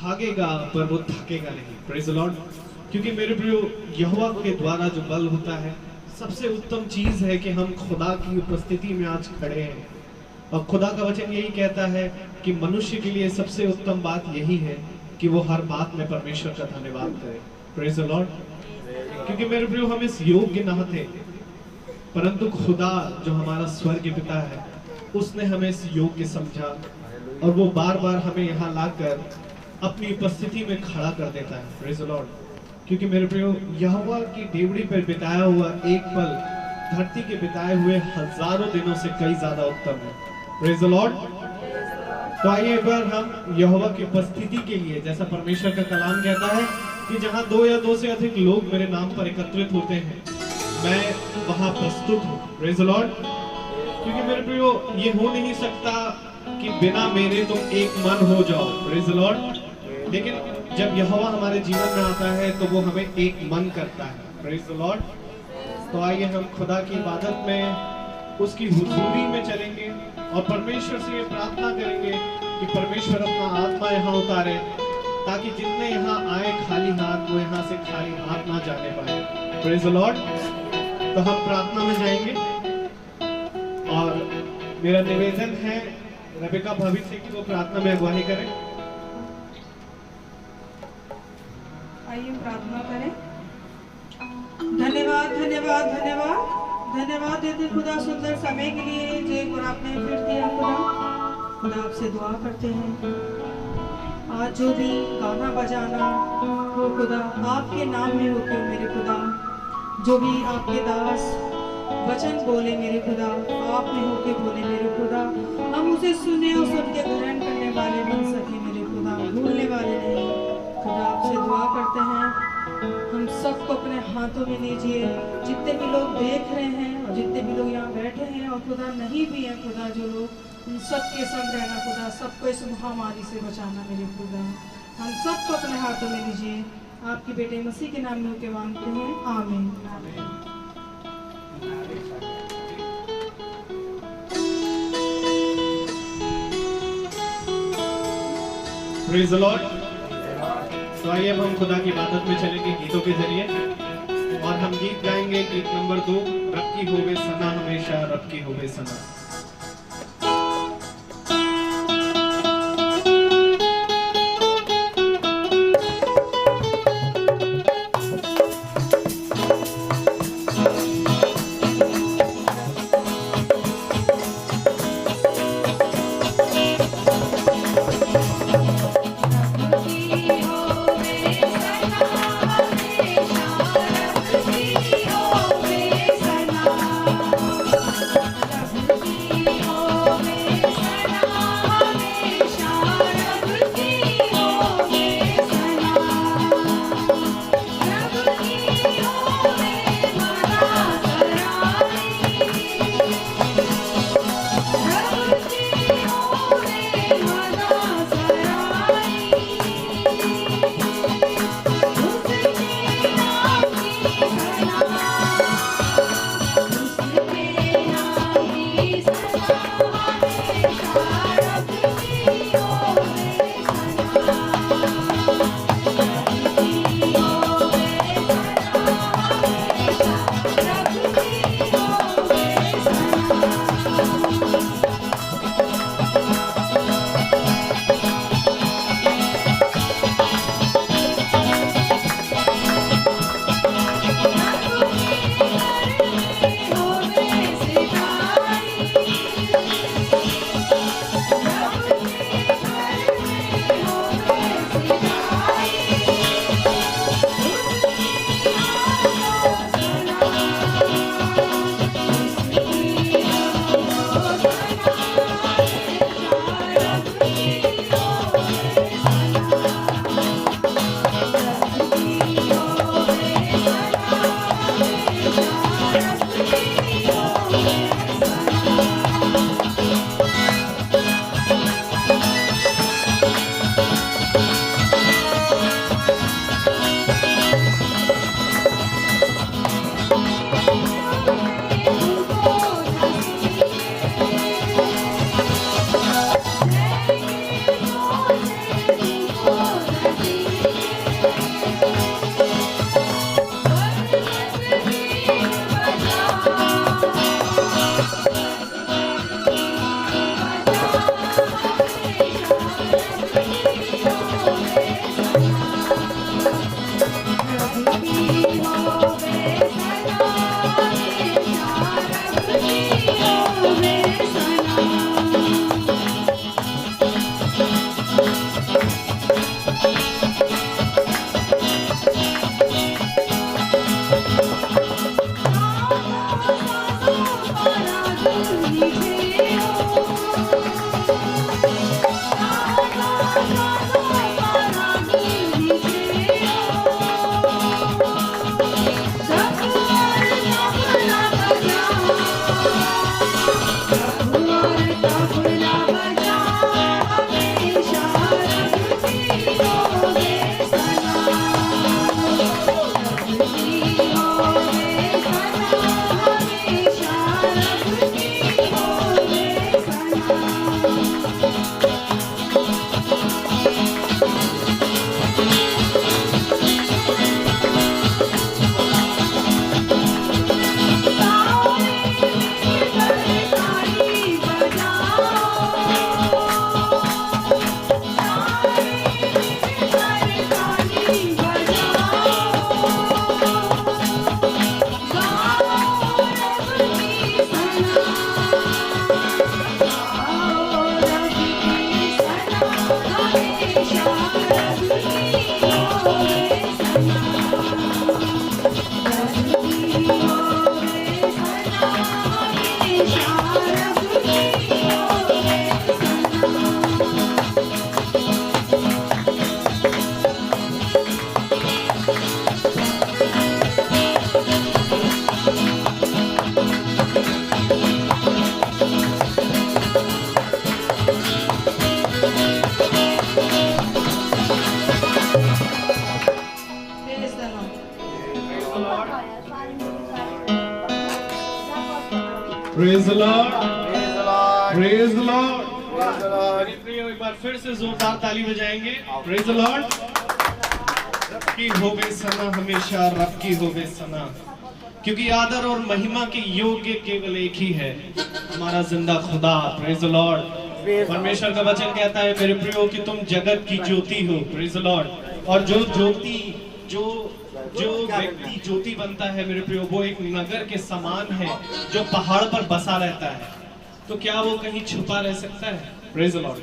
भागेगा पर वो थकेगा नहीं। Praise the Lord. क्योंकि मेरे प्रियो, यहोवा के द्वारा जो बल होता है, सबसे उत्तम चीज है कि हम खुदा की उपस्थिति में आज खड़े हैं। और खुदा का वचन यही कहता है कि मनुष्य के लिए सबसे उत्तम बात यही है कि वो हर बात में परमेश्वर का धन्यवाद करे। Praise the Lord. क्योंकि मेरे प्रियो, हम इस योग्य न थे, परंतु खुदा जो हमारा स्वर्गीय पिता है, उसने हमें इस योग्य समझा और वो बार बार हमें यहाँ लाकर अपनी उपस्थिति में खड़ा कर देता है। Praise the Lord. क्योंकि मेरे प्रियो, यहोवा की डेवढ़ी पर बिताया हुआ एक पल धरती के बिताए हुए हजारों दिनों से कई ज्यादा उत्तम है। Praise the Lord. तो आइए एक बार हम यहोवा की उपस्थिति के लिए, जैसा परमेश्वर का कलाम कहता है कि जहां 2 या 2 से अधिक लोग मेरे नाम पर एकत्रित होते हैं, मैं वहां प्रस्तुत हूँ। Praise the Lord. क्योंकि मेरे प्रियो, ये हो नहीं सकता कि बिना मेरे तुम एक मन हो जाओ। Praise the Lord. लेकिन जब यहोवा हमारे जीवन में आता है तो वो हमें एक मन करता है। Praise the Lord. तो आइए हम खुदा की इबादत में उसकी हुजूरी में चलेंगे और परमेश्वर से ये प्रार्थना करेंगे कि परमेश्वर अपना आत्मा यहाँ उतारे, ताकि जितने यहाँ आए खाली हाथ, वो यहाँ से खाली हाथ ना जाने पाए। Praise the Lord. तो हम प्रार्थना में जाएंगे और मेरा निवेदन है रबिका भाभी से कि वो प्रार्थना में अगुवाई करें। आइए प्रार्थना करें। धन्यवाद धन्यवाद धन्यवाद धन्यवाद देते खुदा सुंदर समय के लिए जो एक बार आपने फिर दिया। खुदा आपसे दुआ करते हैं, आज जो भी गाना बजाना वो खुदा आपके नाम में हो क्यों मेरे खुदा, जो भी आपके दास वचन बोले मेरे खुदा, आप में होके बोले मेरे खुदा, हम उसे सुने और सुन के ग्रहण करने वाले बन सके मेरे खुदा, भूलने वाले नहीं। खुदा आपसे दुआ करते हैं, हम सबको अपने हाथों में लीजिए, जितने भी लोग देख रहे हैं और जितने भी लोग यहाँ बैठे हैं और खुदा नहीं भी हैं खुदा, जो लोग उन सबके संग रहना खुदा, सबको इस महामारी से बचाना मेरे खुदा। हम सबको अपने हाथों में लीजिए, आपके बेटे मसीह के नाम में होके मांगते हैं, आमीन। Praise the Lord. तो आइए अब हम खुदा की इबादत में चलेंगे गीतों के जरिए, और हम गीत गाएंगे। गीत नंबर 2, रब की होवे सना, हमेशा रब की होवे सना। Thank you. Praise the Lord, Praise the Lord. Praise the Lord. Praise the Lord. मेरे प्रियो एक बार फिर से जोरदार ताली बजाएंगे। Praise the Lord. रब की होवे सना, हमेशा रब की होवे सना, क्योंकि आदर और महिमा के योग्य केवल एक ही है, हमारा जिंदा खुदा। Praise the Lord. परमेश्वर का वचन कहता है मेरे प्रियो कि तुम जगत की ज्योति हो। Praise the Lord. और जो ज्योति जो व्यक्ति ज्योति बनता है मेरे प्रियो, वो एक नगर के समान है जो पहाड़ पर बसा रहता है। तो क्या वो कहीं छुपा रह सकता है? Praise the Lord.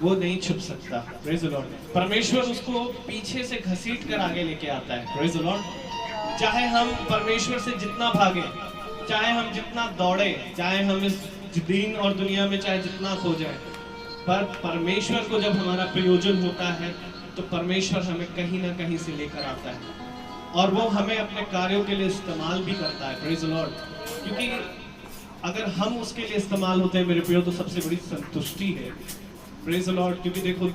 वो नहीं छुप सकता। Praise the Lord. परमेश्वर उसको पीछे से घसीट कर आगे लेके आता है। Praise the Lord. चाहे हम परमेश्वर से जितना भागे, चाहे हम जितना दौड़े, चाहे हम इस दिन और दुनिया में चाहे जितना खो जाए, पर परमेश्वर को जब हमारा प्रयोजन होता है तो परमेश्वर हमें कहीं ना कहीं से लेकर आता है और वो हमें अपने कार्यों के लिए इस्तेमाल भी करता है। Praise the Lord. क्योंकि अगर हम उसके लिए इस्तेमाल होते हैं मेरे प्रियो तो सबसे बड़ी संतुष्टि है। Praise the Lord. क्योंकि देखो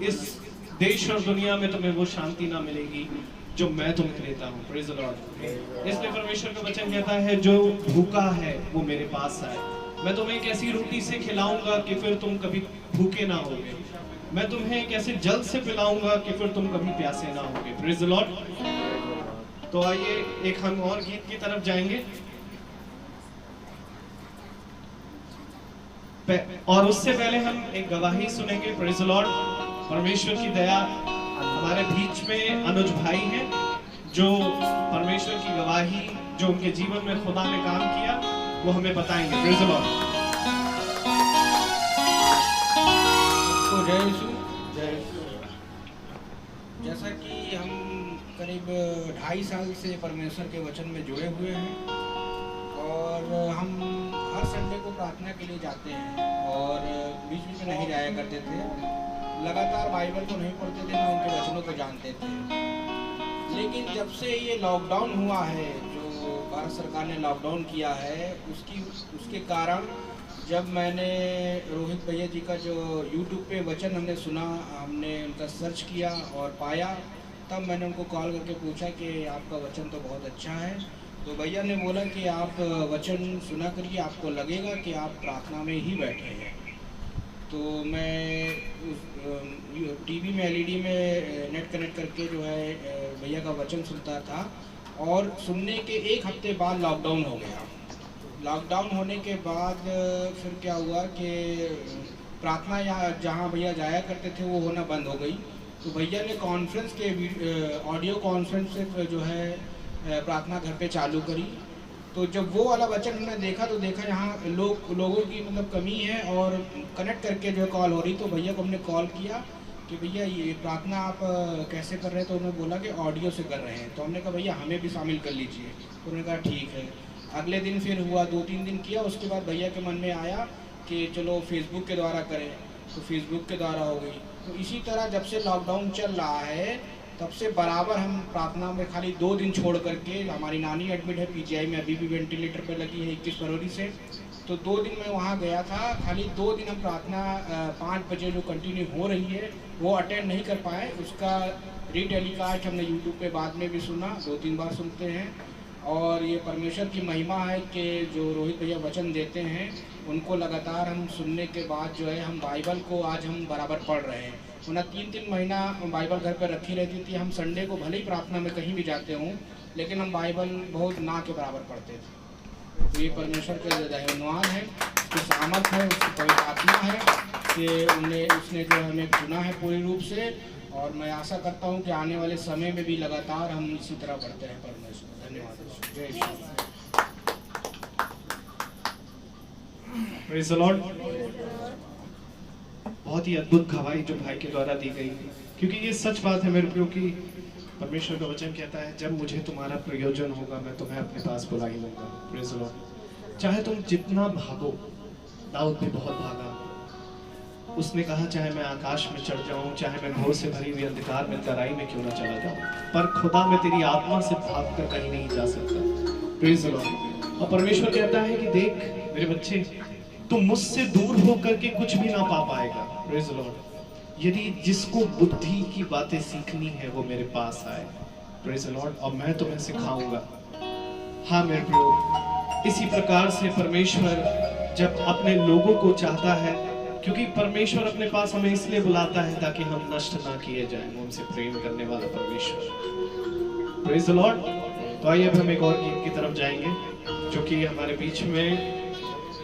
इस देश और दुनिया में तुम्हें वो शांति ना मिलेगी जो मैं तुम्हें देता हूँ। Praise the Lord. इसलिए परमेश्वर का वचन कहता है जो भूखा है वो मेरे पास आए, मैं तुम्हें एक ऐसी रोटी से खिलाऊंगा कि फिर तुम कभी भूखे ना होगे, मैं तुम्हें एक ऐसे जल से पिलाऊंगा कि फिर तुम कभी प्यासे ना होगे। Praise the Lord. तो आइए एक हम और गीत की तरफ जाएंगे और उससे पहले हम एक गवाही सुनेंगे। Praise the Lord. परमेश्वर की दया, हमारे बीच में अनुज भाई हैं जो परमेश्वर की गवाही जो उनके जीवन में खुदा ने काम किया वो हमें बताएंगे। Praise the Lord. तो जय यीशु। जैसा कि हम करीब 2.5 साल से परमेश्वर के वचन में जुड़े हुए हैं और हम हर संडे को प्रार्थना के लिए जाते हैं और बीच बीच में नहीं जाया करते थे, लगातार बाइबल को नहीं पढ़ते थे, ना उनके वचनों को जानते थे। लेकिन जब से ये लॉकडाउन हुआ है, जो भारत सरकार ने लॉकडाउन किया है, उसके कारण जब मैंने रोहित भैया जी का जो YouTube पे वचन हमने सुना, हमने उनका सर्च किया और पाया, तब मैंने उनको कॉल करके पूछा कि आपका वचन तो बहुत अच्छा है। तो भैया ने बोला कि आप वचन सुना करिए, आपको लगेगा कि आप प्रार्थना में ही बैठे हैं। तो मैं टीवी में LED में नेट कनेक्ट करके जो है भैया का वचन सुनता था और सुनने के 1 हफ्ते बाद लॉकडाउन हो गया। लॉकडाउन होने के बाद फिर क्या हुआ कि प्रार्थना यहाँ जहाँ भैया जाया करते थे वो होना बंद हो गई। तो भैया ने कॉन्फ्रेंस के ऑडियो कॉन्फ्रेंस से जो है प्रार्थना घर पे चालू करी। तो जब वो वाला वचन हमने देखा तो देखा यहाँ लोगों की मतलब कमी है और कनेक्ट करके जो कॉल हो रही। तो भैया को हमने कॉल किया कि भैया ये प्रार्थना आप कैसे कर रहे हैं? तो उन्होंने बोला कि ऑडियो से कर रहे हैं। तो हमने कहा भैया हमें भी शामिल कर लीजिए। तो उन्होंने कहा ठीक है। अगले दिन फिर हुआ, 2-3 दिन किया, उसके बाद भैया के मन में आया कि चलो फेसबुक के द्वारा करें, तो फेसबुक के द्वारा हो गई। तो इसी तरह जब से लॉकडाउन चल रहा है तब से बराबर हम प्रार्थना में खाली 2 दिन छोड़ करके, हमारी नानी एडमिट है PGI में, अभी भी वेंटिलेटर पर लगी है 21 फरवरी से, तो 2 दिन मैं वहाँ गया था। खाली 2 दिन हम प्रार्थना 5 बजे जो कंटिन्यू हो रही है वो अटेंड नहीं कर पाए। उसका रीटेलीकास्ट हमने YouTube पे बाद में भी सुना, 2-3 बार सुनते हैं। और ये परमेश्वर की महिमा है कि जो रोहित भैया वचन देते हैं उनको लगातार हम सुनने के बाद जो है हम बाइबल को आज हम बराबर पढ़ रहे हैं। वरना 3-3 महीना बाइबल घर पर रखी रहती थी। हम संडे को भले ही प्रार्थना में कहीं भी जाते हों लेकिन हम बाइबल बहुत ना के बराबर पढ़ते थे। तो ये परमेश्वर के धन्यवाद है, उसकी सामर्थ है, उसकी पवित्र आत्मा है कि उसने जो हमें चुना है पूरी रूप से। और मैं आशा करता हूँ कि आने वाले समय में भी लगातार हम इसी तरह बढ़ते हैं। परमेश्वर धन्यवाद। जय श्री। Praise the Lord. बहुत ही अद्भुत गवाही जो भाई के द्वारा दी गई, क्योंकि ये सच बात है मेरे प्रियो की परमेश्वर का वचन कहता है जब मुझे तुम्हारा प्रयोजन होगा मैं तुम्हें अपने पास बुला ही लूंगा। Praise the Lord. चाहे तुम जितना भागो, दाऊद भी बहुत भागा, उसने कहा चाहे मैं आकाश में चढ़ जाऊं, चाहे मैं घोर से भरी हुई अंधकार में तराई में क्यों ना चला जाऊं, पर खुदा मैं तेरी आत्मा से भाग कर कहीं नहीं जा सकता। Praise the Lord. और परमेश्वर कहता है कि देख मेरे बच्चे, तुम मुझसे दूर होकर के कुछ भी ना पा पाएगा। Praise the Lord. यदि जिसको बुद्धि की बातें सीखनी है वो मेरे पास आए। Praise the Lord. और मैं तुम्हें सिखाऊंगा। हाँ मेरे प्रियो, इसी प्रकार से परमेश्वर जब अपने लोगों को चाहता है, क्योंकि परमेश्वर अपने पास हमें इसलिए बुलाता है ताकि हम नष्ट ना किए जाएं, वो हमसे प्रेम करने वाला परमेश्वर। Praise the Lord. तो आइए अब हम एक और गीत की तरफ जाएंगे, जो कि हमारे बीच में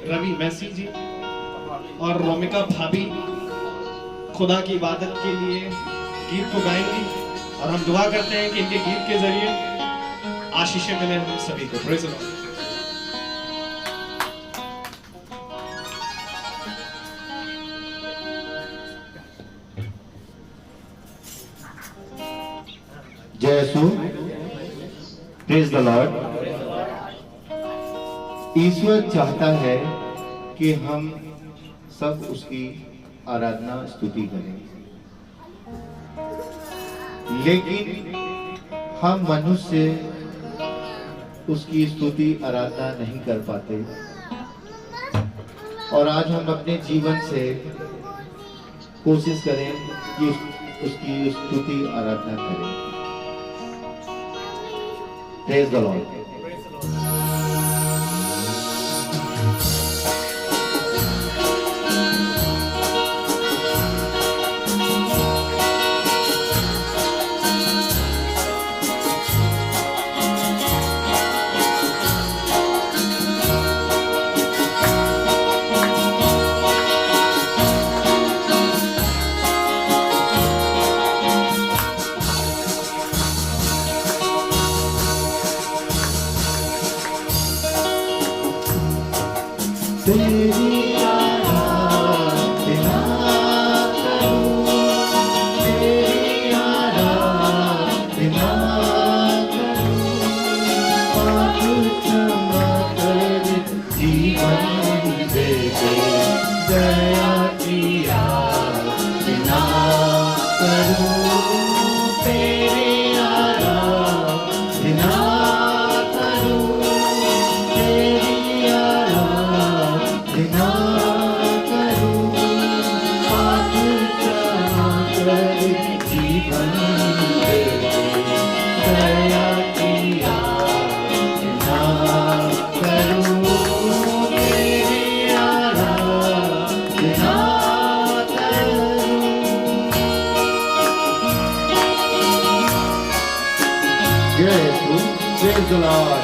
रवि मैसी जी और रोमिका भाभी खुदा की इबादत के लिए गीत को गाएंगी, और हम दुआ करते हैं कि इनके गीत के जरिए आशीषें मिले हम सभी को। Praise the Lord. जय यीशु। Praise the Lord. ईश्वर चाहता है कि हम सब उसकी आराधना स्तुति करें, लेकिन हम मनुष्य उसकी स्तुति आराधना नहीं कर पाते, और आज हम अपने जीवन से कोशिश करें कि उसकी स्तुति आराधना करें। Praise the Lord. तेरी आराधना करूं, तेरी आराधना करूं, पाप क्षमा कर जीवन दे दे, दया की आराधना करूं, तेरी आराधना करूं, तेरी आराधना करूं, पाप क्षमा कर जीवन दे दे, दया की आराधना करूं, तेरी आराधना करूं। जय यीशु। Praise the Lord.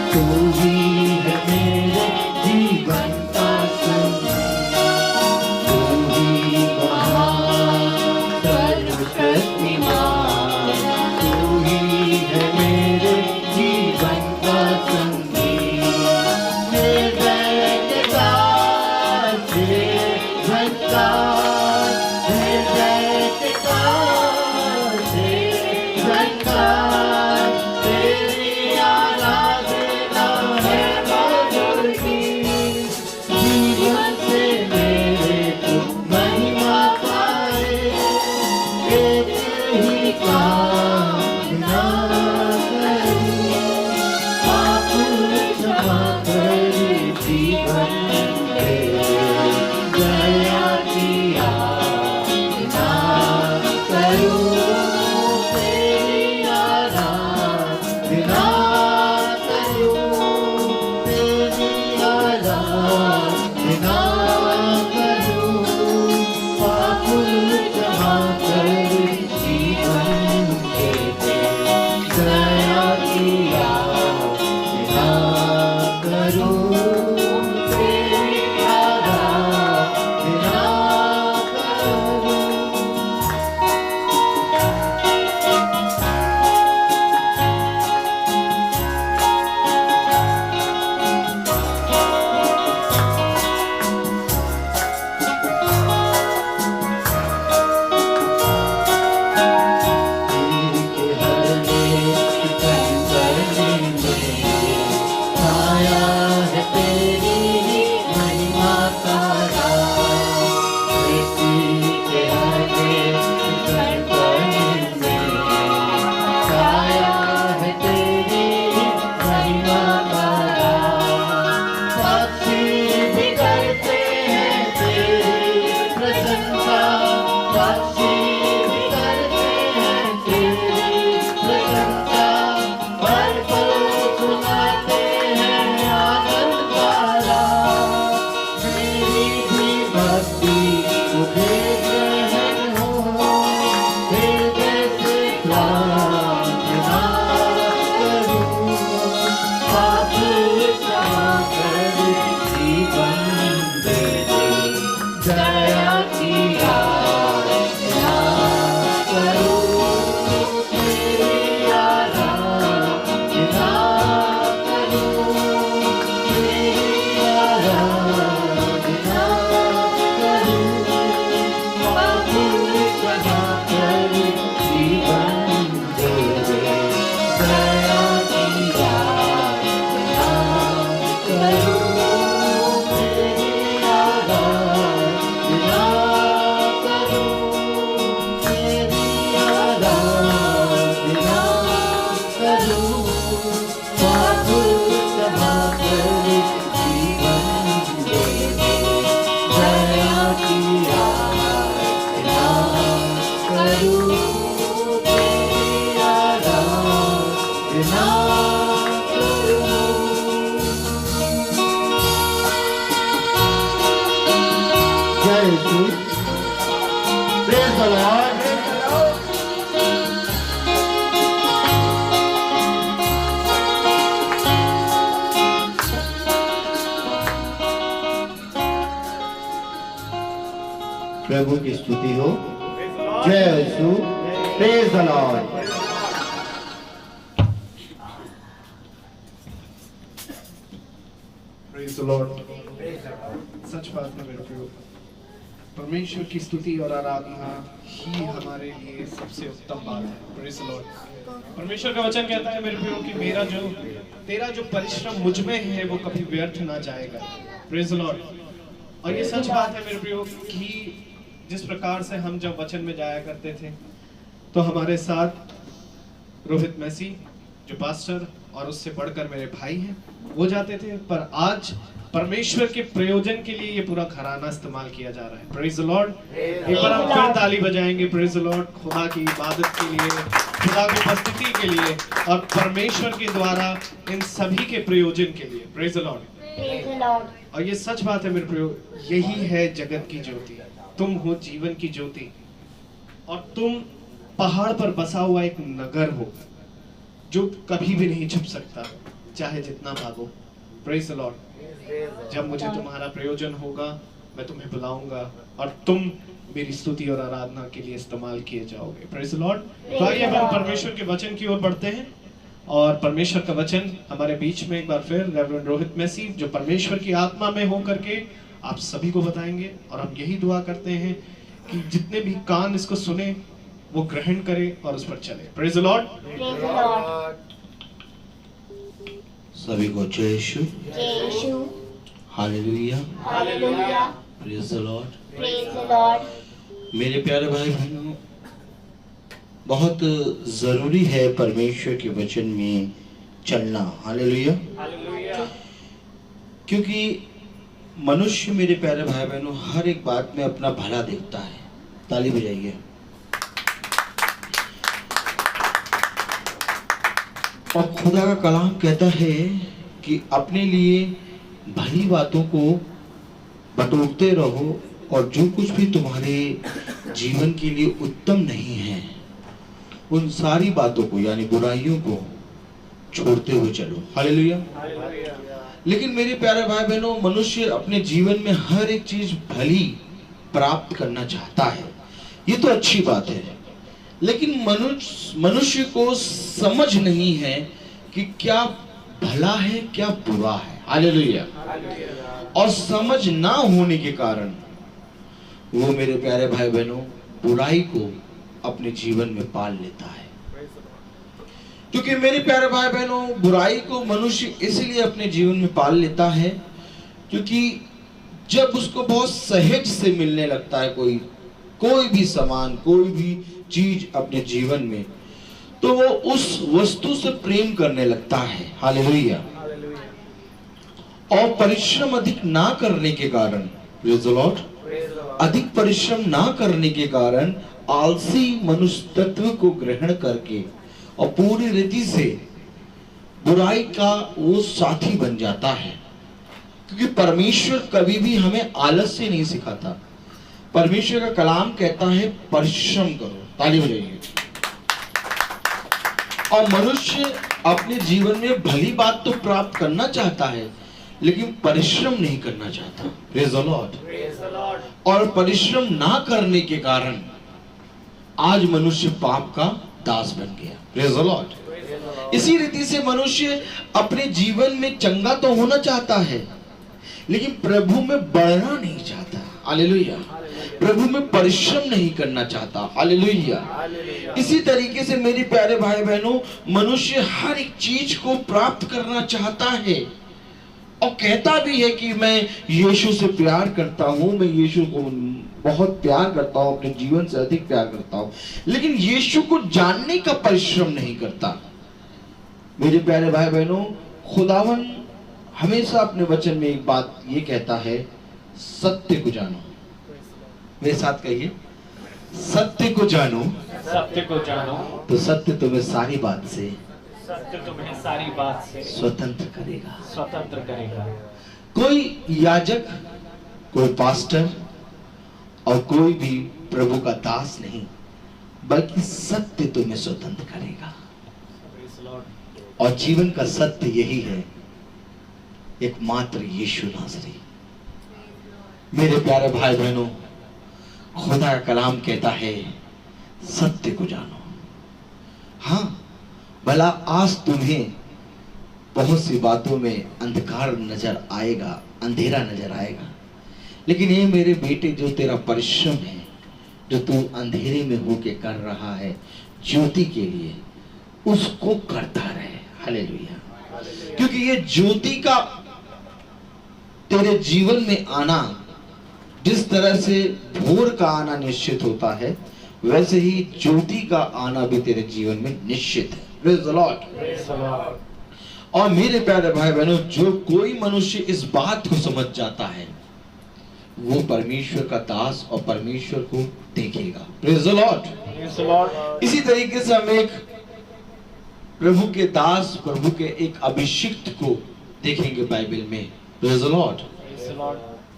तू ही है मेरे जीवन का संगी, तू ही महान सर्वशक्तिमान, तू ही है मेरे जीवन का संगी। हृदय के काज से झंकार, हृदय के काज से झंकार, तेरी आराधना है मधुर की, जीवन से मेरे को महिमा पाए, एक ही कामना करूं, पाप क्षमा कर जीवन दे, दया की आराधना करूं, तेरी आराधना करूं, तेरी आराधना करूं, पाप क्षमा कर जीवन दे दे, दया की आराधना करूं, तेरी आराधना करूं। पाप क्षमा कर जीवन दे दे, दया की आराधना करूं, तेरी आराधना करूं। जय यीशु, प्रेज द लॉर्ड। प्रभु की स्तुति हो। जय Yeshu, praise the Lord. Praise the Lord. सच बात है मेरे प्रियो, परमेश्वर की स्तुति और आराधना ही हमारे लिए सबसे उत्तम बात है। Praise the Lord. परमेश्वर का वचन कहता है मेरे प्रियो कि तेरा जो परिश्रम मुझ में है वो कभी व्यर्थ ना जाएगा। Praise the Lord. और ये सच बात है मेरे प्रियो कि जिस प्रकार से हम जब वचन में जाया करते थे तो हमारे साथ रोहित मैसी जो पास्टर और उससे बढ़कर मेरे भाई हैं वो जाते थे, पर आज परमेश्वर के प्रयोजन के लिए ये पूरा घराना इस्तेमाल किया जा रहा है। Praise the Lord. एक बार हम फिर ताली बजाएंगे प्रेज द लॉर्ड, खुदा की इबादत के लिए, खुदा की उपस्थिति के लिए और परमेश्वर के द्वारा इन सभी के प्रयोजन के लिए। Praise the Lord. और ये सच बात है मेरे प्रियो, यही है जगत की ज्योति। तुम हो जीवन की ज्योति और तुम पहाड़ पर बसा हुआ एक नगर हो जो कभी भी नहीं छुप सकता चाहे जितना भागो। Praise the Lord. जब मुझे तुम्हारा प्रयोजन होगा मैं तुम्हें बुलाऊंगा और तुम मेरी स्तुति और आराधना के लिए इस्तेमाल किए जाओगे। Praise the Lord. तो आइए हम परमेश्वर के वचन की ओर बढ़ते हैं और परमेश्वर का वचन हमारे बीच में एक बार फिर रेवरेंड रोहित मैसी जो परमेश्वर की आत्मा में होकर के आप सभी को बताएंगे। और हम यही दुआ करते हैं कि जितने भी कान इसको सुने वो ग्रहण करे और उस पर चले। Praise the Lord. सभी को जय यीशु, हालेलुया, प्रेज द लॉर्ड। मेरे प्यारे भाई बहनों, बहुत जरूरी है परमेश्वर के वचन में चलना। हालेलुया। क्योंकि मनुष्य, मेरे प्यारे भाई बहनों, हर एक बात में अपना भला देखता है। ताली बजाइए। और खुदा का कलाम कहता है कि अपने लिए भली बातों को बटोरते रहो और जो कुछ भी तुम्हारे जीवन के लिए उत्तम नहीं है उन सारी बातों को यानी बुराइयों को छोड़ते हुए चलो। हालेलुया। लेकिन मेरे प्यारे भाई बहनों, मनुष्य अपने जीवन में हर एक चीज भली प्राप्त करना चाहता है, ये तो अच्छी बात है। लेकिन मनुष्य को समझ नहीं है कि क्या भला है क्या बुरा है। हालेलुया। और समझ ना होने के कारण वो, मेरे प्यारे भाई बहनों, बुराई को अपने जीवन में पाल लेता है। क्योंकि मेरे प्यारे भाई बहनों, बुराई को मनुष्य इसलिए अपने जीवन में पाल लेता है क्योंकि जब उसको बहुत सहज से मिलने लगता है कोई भी सामान, कोई भी चीज अपने जीवन में, तो वो उस वस्तु से प्रेम करने लगता है। हालेलुया। और परिश्रम अधिक ना करने के कारण, प्रेज द लॉर्ड, अधिक परिश्रम ना करने के कारण आलसी मनुष्य तत्व को ग्रहण करके और पूरी रीति से बुराई का वो साथी बन जाता है। क्योंकि परमेश्वर कभी भी हमें आलस्य नहीं सिखाता। परमेश्वर का कलाम कहता है परिश्रम करो। ताली बजाइए। और मनुष्य अपने जीवन में भली बात तो प्राप्त करना चाहता है लेकिन परिश्रम नहीं करना चाहता। Praise the Lord. और परिश्रम ना करने के कारण आज मनुष्य पाप का दास बन गया। Praise the Lord. इसी रीति से मनुष्य अपने जीवन में चंगा तो होना चाहता है लेकिन प्रभु में बढ़ना नहीं चाहता। हालेलुया। प्रभु में परिश्रम नहीं करना चाहता। हालेलुया। इसी तरीके से मेरे प्यारे भाई बहनों, मनुष्य हर एक चीज को प्राप्त करना चाहता है और कहता भी है कि मैं यीशु से प्यार करता हूं, मैं यीशु को बहुत प्यार करता हूं, अपने जीवन से अधिक प्यार करता हूं, लेकिन यीशु को जानने का परिश्रम नहीं करता। मेरे प्यारे भाई बहनों, खुदावन हमेशा अपने वचन में एक बात ये कहता है, सत्य को जानो। मेरे साथ कहिए, सत्य को जानो, सत्य को जानो, तो सत्य तुम्हें सारी बात से सत्य तुम्हें सारी बात से स्वतंत्र करेगा। स्वतंत्र करेगा। कोई याजक, कोई पास्टर और कोई भी प्रभु का दास नहीं, बल्कि सत्य तुम्हें स्वतंत्र करेगा। और जीवन का सत्य यही है, एकमात्र यीशु नासरी। मेरे प्यारे भाई बहनों, खुदा का कलाम कहता है सत्य को जानो। हाँ, भला आज तुम्हें बहुत सी बातों में अंधकार नजर आएगा, अंधेरा नजर आएगा, लेकिन ये मेरे बेटे, जो तेरा परिश्रम है, जो तू अंधेरे में होके कर रहा है ज्योति के लिए, उसको करता रहे। हालेलुया। क्योंकि ये ज्योति का तेरे जीवन में आना, जिस तरह से भोर का आना निश्चित होता है, वैसे ही ज्योति का आना भी तेरे जीवन में निश्चित है। Praise the Lord. और मेरे प्यारे भाई बहनों, जो कोई मनुष्य इस बात को समझ जाता है, वो परमेश्वर का दास और परमेश्वर को देखेगा। Praise the Lord. इसी तरीके से हम एक प्रभु के दास, प्रभु के एक अभिषिक्त को देखेंगे बाइबल में। Praise the Lord.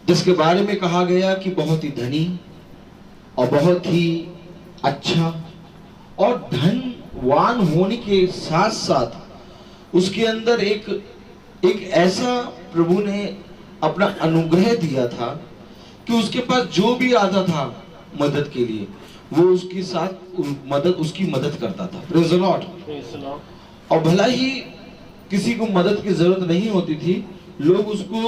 जिसके बारे में कहा गया कि बहुत ही धनी और बहुत ही अच्छा और धनवान होने के साथ साथ उसके अंदर एक ऐसा प्रभु ने अपना अनुग्रह दिया था कि उसके पास जो भी आता था मदद के लिए, वो उसके साथ उसकी मदद करता था। Praise the Lord. और भला ही किसी को मदद की जरूरत नहीं होती थी, लोग उसको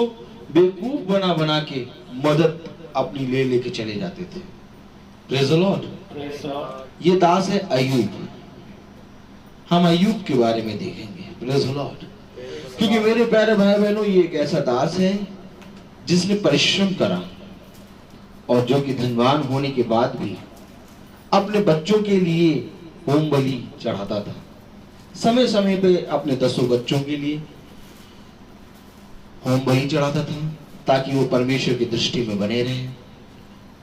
बेवकूफ बना बना के मदद अपनी ले लेके चले जाते थे। Praise the Lord. ये दास है अय्यूब। हम अय्यूब के बारे में देखेंगे। Praise the Lord. क्योंकि मेरे प्यारे भाई बहनों, ये एक ऐसा दास है जिसने परिश्रम करा और जो कि धनवान होने के बाद भी अपने बच्चों के लिए होम बलि चढ़ाता था। समय समय पे अपने 10 बच्चों के लिए होम बलि चढ़ाता था, ताकि वो परमेश्वर की दृष्टि में बने रहे,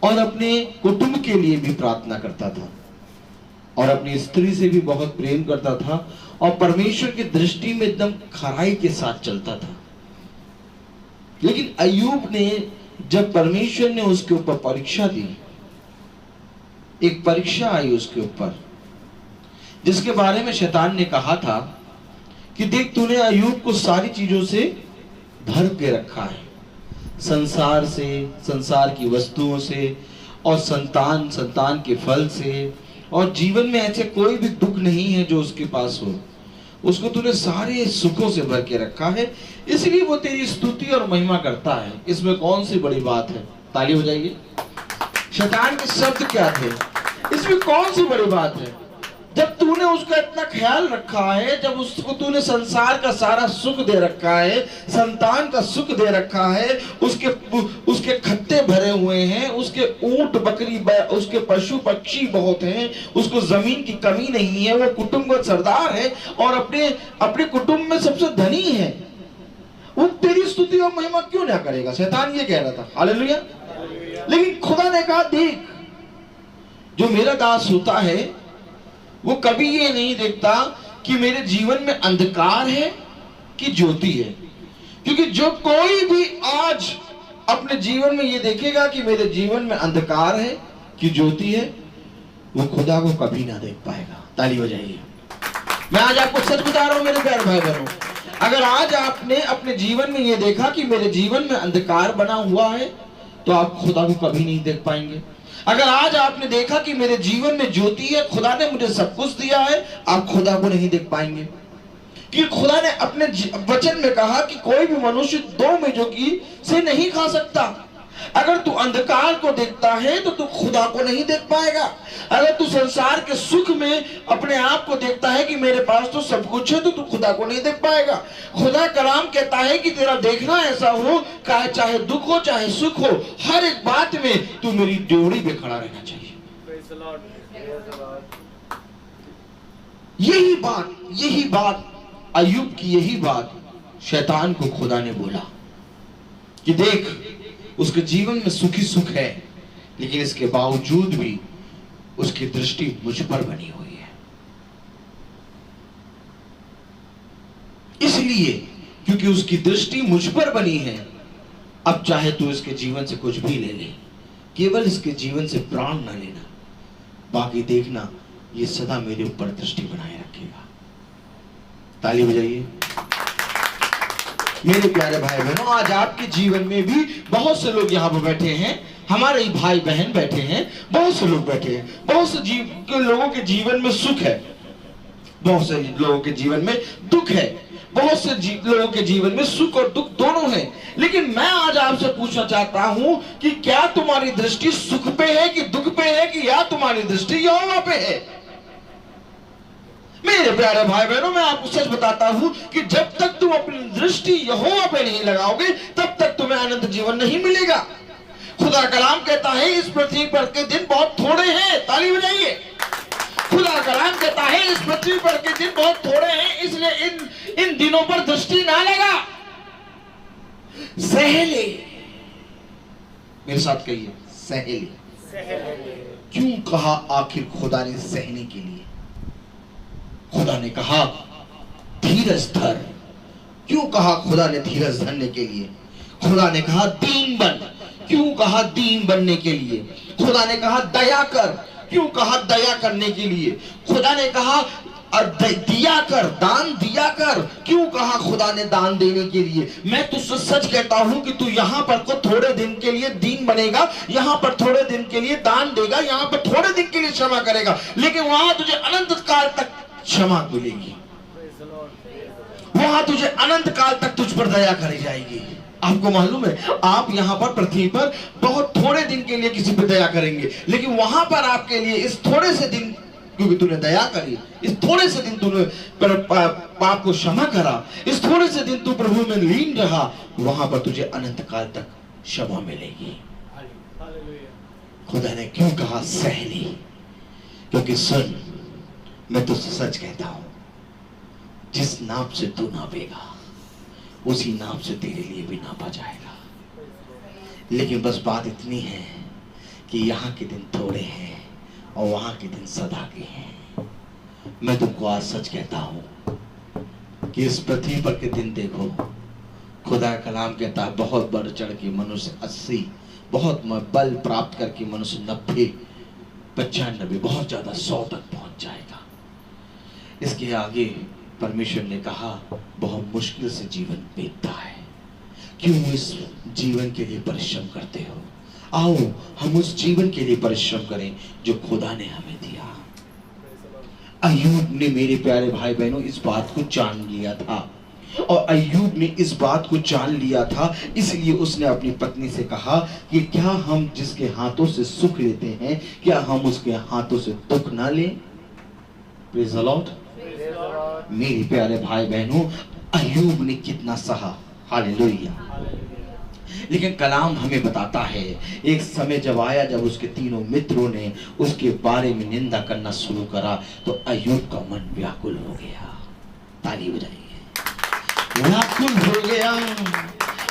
और अपने कुटुंब के लिए भी प्रार्थना करता था, और अपनी स्त्री से भी बहुत प्रेम करता था, और परमेश्वर की दृष्टि में एकदम खराई के साथ चलता था। लेकिन अय्यूब ने, जब परमेश्वर ने उसके ऊपर परीक्षा दी, एक परीक्षा आई उसके ऊपर, जिसके बारे में शैतान ने कहा था कि देख, तूने अय्यूब को सारी चीजों से भर के रखा है, संसार से, संसार की वस्तुओं से, और संतान के फल से, और जीवन में ऐसे कोई भी दुख नहीं है जो उसके पास हो। उसको तूने सारे सुखों से भर के रखा है, इसलिए वो तेरी स्तुति और महिमा करता है। इसमें कौन सी बड़ी बात है? ताली हो जाएगी। शैतान के शब्द क्या थे? इसमें कौन सी बड़ी बात है? जब तूने उसका इतना ख्याल रखा है, जब उसको तूने संसार का सारा सुख दे रखा है, संतान का सुख दे रखा है, उसके खत्ते भरे हुए हैं, उसके ऊंट बकरी, उसके पशु पक्षी बहुत हैं, उसको जमीन की कमी नहीं है, वो कुटुंब का सरदार है और अपने कुटुंब में सबसे धनी है, वो तेरी स्तुति और महिमा क्यों ना करेगा? शैतान ये कह रहा था। हालेलुया। लेकिन खुदा ने कहा, देख, जो मेरा दास होता है वो कभी ये नहीं देखता कि मेरे जीवन में अंधकार है कि ज्योति है, क्योंकि जो कोई भी आज अपने जीवन में ये देखेगा कि मेरे जीवन में अंधकार है कि ज्योति है, वो खुदा को कभी ना देख पाएगा। ताली हो जाइए। मैं आज आपको सच बता रहा हूं मेरे प्यारे भाई बहनों, अगर आज आपने अपने जीवन में ये देखा कि मेरे जीवन में अंधकार बना हुआ है, तो आप खुदा को कभी नहीं देख पाएंगे। अगर आज आपने देखा कि मेरे जीवन में ज्योति है, खुदा ने मुझे सब कुछ दिया है, आप खुदा को नहीं देख पाएंगे। कि खुदा ने अपने वचन में कहा कि कोई भी मनुष्य दो मेजों की से नहीं खा सकता। अगर तू अंधकार को देखता है तो तू खुदा को नहीं देख पाएगा। अगर तू संसार के सुख में अपने आप को देखता है कि मेरे पास तो सब कुछ है, तो तू खुदा को नहीं देख पाएगा। खुदा कलाम कहता है कि तेरा देखना ऐसा हो, चाहे दुख हो चाहे सुख हो, हर एक बात में तू मेरी ड्योढ़ी पे खड़ा रहना चाहिए। यही बात अय्यूब की यही बात शैतान को खुदा ने बोला कि देख उसके जीवन में सुखी सुख है, लेकिन इसके बावजूद भी उसकी दृष्टि मुझ पर बनी हुई है। इसलिए क्योंकि उसकी दृष्टि मुझ पर बनी है, अब चाहे तू इसके जीवन से कुछ भी ले ले, केवल इसके जीवन से प्राण ना लेना, बाकी देखना ये सदा मेरे ऊपर दृष्टि बनाए रखेगा। ताली बजाइए। मेरे प्यारे भाई बहनों, आज आपके जीवन में भी बहुत से लोग यहाँ पर बैठे हैं, हमारे ही भाई बहन बैठे हैं, बहुत से लोग बैठे हैं, बहुत से लोगों के जीवन में सुख है, बहुत से लोगों के जीवन में दुख है, बहुत से लोगों के जीवन में सुख और दुख दोनों हैं। लेकिन मैं आज आपसे पूछना चाहता हूं कि क्या तुम्हारी दृष्टि सुख पे है कि दुख पे है, कि या तुम्हारी दृष्टि यहोवा पे है? मेरे प्यारे भाई बहनों, मैं आपको सच बताता हूं कि जब तक तुम अपनी दृष्टि यहोवा पे नहीं लगाओगे तब तक तुम्हें अनंत जीवन नहीं मिलेगा। खुदा कलाम कहता है इस पृथ्वी पर के दिन बहुत थोड़े हैं। ताली बजाइए। खुदा कलाम कहता है इस पृथ्वी पर के दिन बहुत थोड़े हैं, इसलिए इन दिनों पर दृष्टि ना लगा। सहले, मेरे साथ कहिए, सहले। क्यों कहा आखिर खुदा ने सहने के लिए? खुदा ने कहा धीरज धर। क्यों कहा खुदा ने धीरज धरने के लिए? खुदा ने कहा दीन बन। क्यों कहा दीन बनने के लिए? खुदा ने कहा दया कर। क्यों कहा दया करने के लिए? खुदा ने कहा दिया कर, दान दिया कर। क्यों कहा खुदा ने दान देने के लिए? मैं तुझसे सच कहता हूं कि तू यहाँ पर को थोड़े दिन के लिए दीन बनेगा, यहाँ पर थोड़े दिन के लिए दान देगा, यहाँ पर थोड़े दिन के लिए क्षमा करेगा, लेकिन वहां तुझे अनंत काल तक क्षमा मिलेगी, वहां तुझे अनंत काल तक तुझ पर दया करी जाएगी। आपको मालूम है, आप यहाँ पर पृथ्वी पर बहुत थोड़े दिन के लिए किसी पर दया करेंगे, लेकिन वहां पर आपके लिए इस थोड़े से दिन, क्योंकि तूने दया करी, इस थोड़े से दिन तूने पाप को क्षमा करा, इस थोड़े से दिन तू प्रभु में लीन रहा, वहां पर तुझे अनंत काल तक क्षमा मिलेगी। खुदा ने क्यों कहा सहली? क्योंकि सुन, मैं तुझसे सच कहता हूं, जिस नाप से तू नापेगा उसी नाप से तेरे लिए भी नापा जाएगा। लेकिन बस बात इतनी है कि यहाँ के दिन थोड़े हैं और वहां के दिन सदा के हैं। मैं तुमको आज सच कहता हूं कि इस पृथ्वी पर के दिन देखो, खुदा का कलाम कहता है बहुत बढ़ चढ़ के मनुष्य 80, बहुत बल प्राप्त करके मनुष्य 90, 95, बहुत ज्यादा 100 तक पहुंच जाएगा। इसके आगे परमेश्वर ने कहा बहुत मुश्किल से जीवन बीतता है। क्यों इस जीवन के लिए परिश्रम करते हो? आओ हम उस जीवन के लिए परिश्रम करें जो खुदा ने हमें दिया। अय्यूब ने, मेरे प्यारे भाई बहनों, इस बात को जान लिया था, और अय्यूब ने इस बात को जान लिया था, इसलिए उसने अपनी पत्नी से कहा कि क्या हम जिसके हाथों से सुख लेते हैं, क्या हम उसके हाथों से दुख ना लें? Praise the Lord. मेरे प्यारे भाई बहनों, अय्यूब ने कितना सहा, हालेलुया। लेकिन कलाम हमें बताता है एक समय जब आया जब उसके तीनों मित्रों ने उसके बारे में निंदा करना शुरू करा, तो अय्यूब का मन व्याकुल हो गया। ताली बजाइए। व्याकुल हो गया।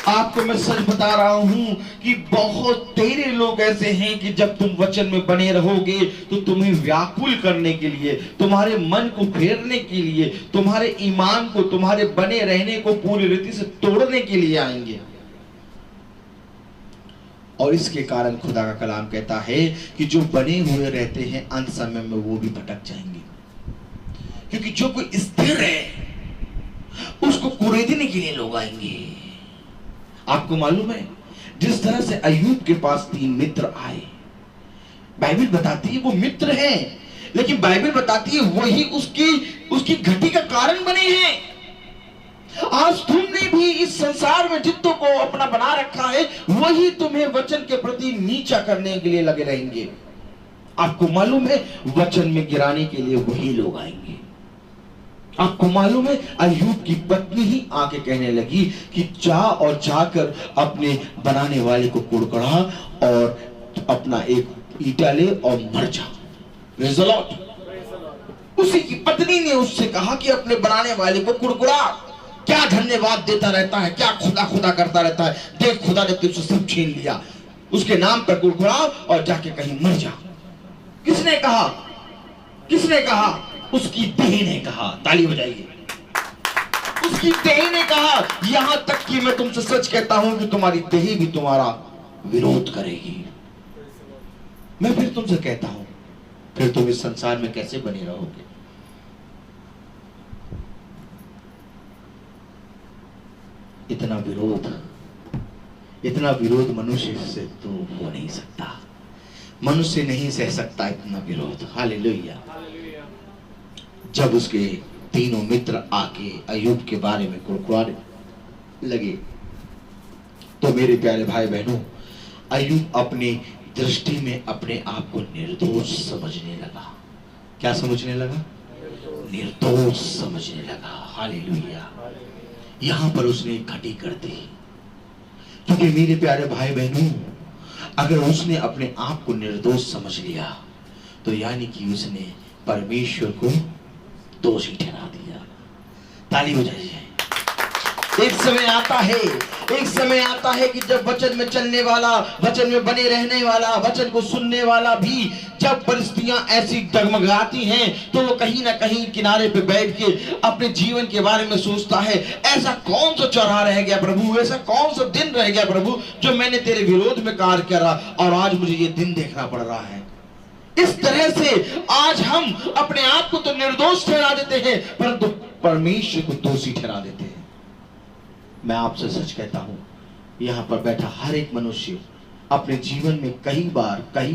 आपको मैं सच बता रहा हूं कि बहुत तेरे लोग ऐसे हैं कि जब तुम वचन में बने रहोगे तो तुम्हें व्याकुल करने के लिए, तुम्हारे मन को फेरने के लिए, तुम्हारे ईमान को, तुम्हारे बने रहने को पूरी रीति से तोड़ने के लिए आएंगे। और इसके कारण खुदा का कलाम कहता है कि जो बने हुए रहते हैं अंत समय में वो भी भटक जाएंगे, क्योंकि जो कोई स्थिर है उसको कुरेदने के लिए लोग आएंगे। आपको मालूम है, जिस तरह से अय्यूब के पास 3 मित्र आए, बाइबल बताती है वो मित्र हैं, लेकिन बाइबल बताती है वही उसकी घटी का कारण बने हैं। आज तुमने भी इस संसार में जितों को अपना बना रखा है, वही तुम्हें वचन के प्रति नीचा करने के लिए लगे रहेंगे। आपको मालूम है, वचन में गिराने के लिए वही लोग आएंगे। आपको मालूम है, अय्यूब की पत्नी ही आके कहने लगी कि जा और जाकर अपने बनाने वाले को कुड़कुड़ा और अपना एक ईटा ले और मर जा। Praise the Lord. उसी की पत्नी ने उससे कहा कि अपने बनाने वाले को कुड़कुड़ा, क्या धन्यवाद देता रहता है, क्या खुदा खुदा करता रहता है, देख खुदा ने तुझसे सब छीन लिया, उसके नाम पर कुड़कुड़ा और जाके कहीं मर जा। किसने कहा? किसने कहा? उसकी देह ने कहा। ताली बजाइए। उसकी देह ने कहा। यहां तक कि मैं तुमसे सच कहता हूं कि तुम्हारी देह भी तुम्हारा विरोध करेगी। मैं फिर तुमसे कहता हूं, फिर तुम इस संसार में कैसे बने रहोगे? इतना विरोध मनुष्य से तो हो नहीं सकता। मनुष्य नहीं सह सकता इतना विरोध। हालेलुया। जब उसके तीनों मित्र आके अय्यूब के बारे में कुड़कुड़ाने लगे तो मेरे प्यारे भाई बहनों, अय्यूब अपनी दृष्टि में अपने आप को निर्दोष समझने लगा। क्या समझने लगा? निर्दोष समझने लगा। हालेलुया। यहां पर उसने एक घटी कर दी, क्योंकि मेरे प्यारे भाई बहनों, अगर उसने अपने आप को निर्दोष समझ लिया तो यानी कि उसने परमेश्वर को दोषी ठहरा दिया। ताली बजाइए। एक समय आता है कि जब वचन में चलने वाला, वचन में बने रहने वाला, वचन को सुनने वाला भी जब परिस्थितियां ऐसी डगमगाती हैं तो वो कहीं ना कहीं किनारे पे बैठ के अपने जीवन के बारे में सोचता है, ऐसा कौन सा चौराहा रह गया प्रभु, ऐसा कौन सा दिन रह गया प्रभु जो मैंने तेरे विरोध में कार्य करा और आज मुझे ये दिन देखना पड़ रहा है। इस तरह से आज हम अपने आप को तो निर्दोष ठहरा देते हैं, परंतु परमेश्वर को दोषी ठहरा देते हैं। मैं आपसे सच कहता हूं, यहां पर बैठा हर एक मनुष्य अपने जीवन में कई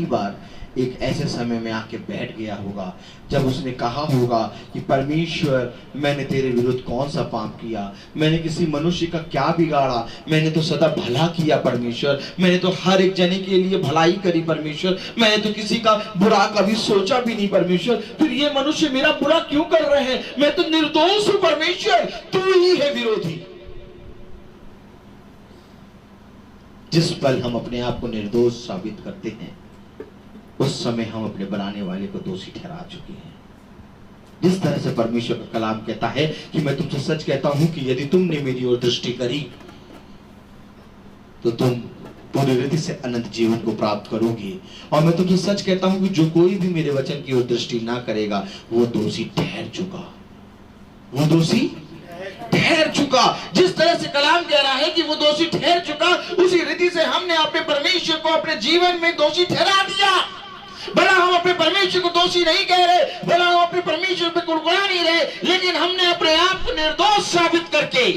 बार एक ऐसे समय में आके बैठ गया होगा जब उसने कहा होगा कि परमेश्वर, मैंने तेरे विरुद्ध कौन सा पाप किया, मैंने किसी मनुष्य का क्या बिगाड़ा, मैंने तो सदा भला किया परमेश्वर, मैंने तो हर एक जने के लिए भलाई करी परमेश्वर, मैंने तो किसी का बुरा कभी सोचा भी नहीं परमेश्वर, फिर ये मनुष्य मेरा बुरा क्यों कर रहे हैं, मैं तो निर्दोष हूं परमेश्वर, तू ही है विरोधी। जिस पल हम अपने आप को निर्दोष साबित करते हैं उस समय हम अपने बनाने वाले को दोषी ठहरा चुके हैं। जिस तरह से परमेश्वर का कलाम कहता है कि मैं तुमसे सच कहता हूं कि यदि तुमने मेरी ओर दृष्टि करी तो तुम पूरी रीति से अनंत जीवन को प्राप्त करोगे, और मैं तुमसे सच कहता हूं कि जो कोई भी मेरे वचन की ओर दृष्टि ना करेगा वो दोषी ठहर चुका, वो दोषी ठहर चुका। जिस तरह से कलाम कह रहा है कि वो दोषी ठहर चुका, उसी रीति से हमने अपने परमेश्वर को अपने जीवन में दोषी ठहरा दिया। भला हम अपने परमेश्वर को दोषी नहीं कह रहे, भला हम अपने परमेश्वर पे कुड़कुड़ा नहीं रहे, लेकिन हमने अपने आप को निर्दोष साबित करके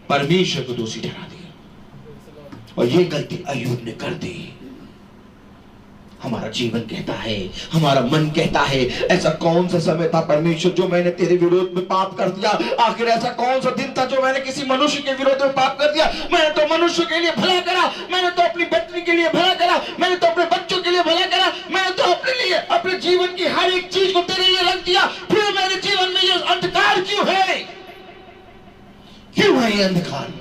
परमेश्वर को दोषी ठहरा दिया, और ये गलती अय्यूब ने कर दी। हमारा जीवन कहता है, हमारा मन कहता है, ऐसा कौन सा समय था परमेश्वर जो मैंने तेरे विरोध में पाप कर दिया, आखिर ऐसा कौन सा दिन था जो मैंने किसी मनुष्य के विरोध में पाप कर दिया। मैंने तो मनुष्य के लिए भला करा, मैंने तो अपनी पत्नी के लिए भला करा, मैंने तो अपने बच्चों के लिए भला करा, मैंने तो अपने लिए अपने जीवन की हर एक चीज को तेरे लिए रख दिया, फिर मेरे जीवन में ये अंधकार क्यों है, क्यों है ये अंधकार?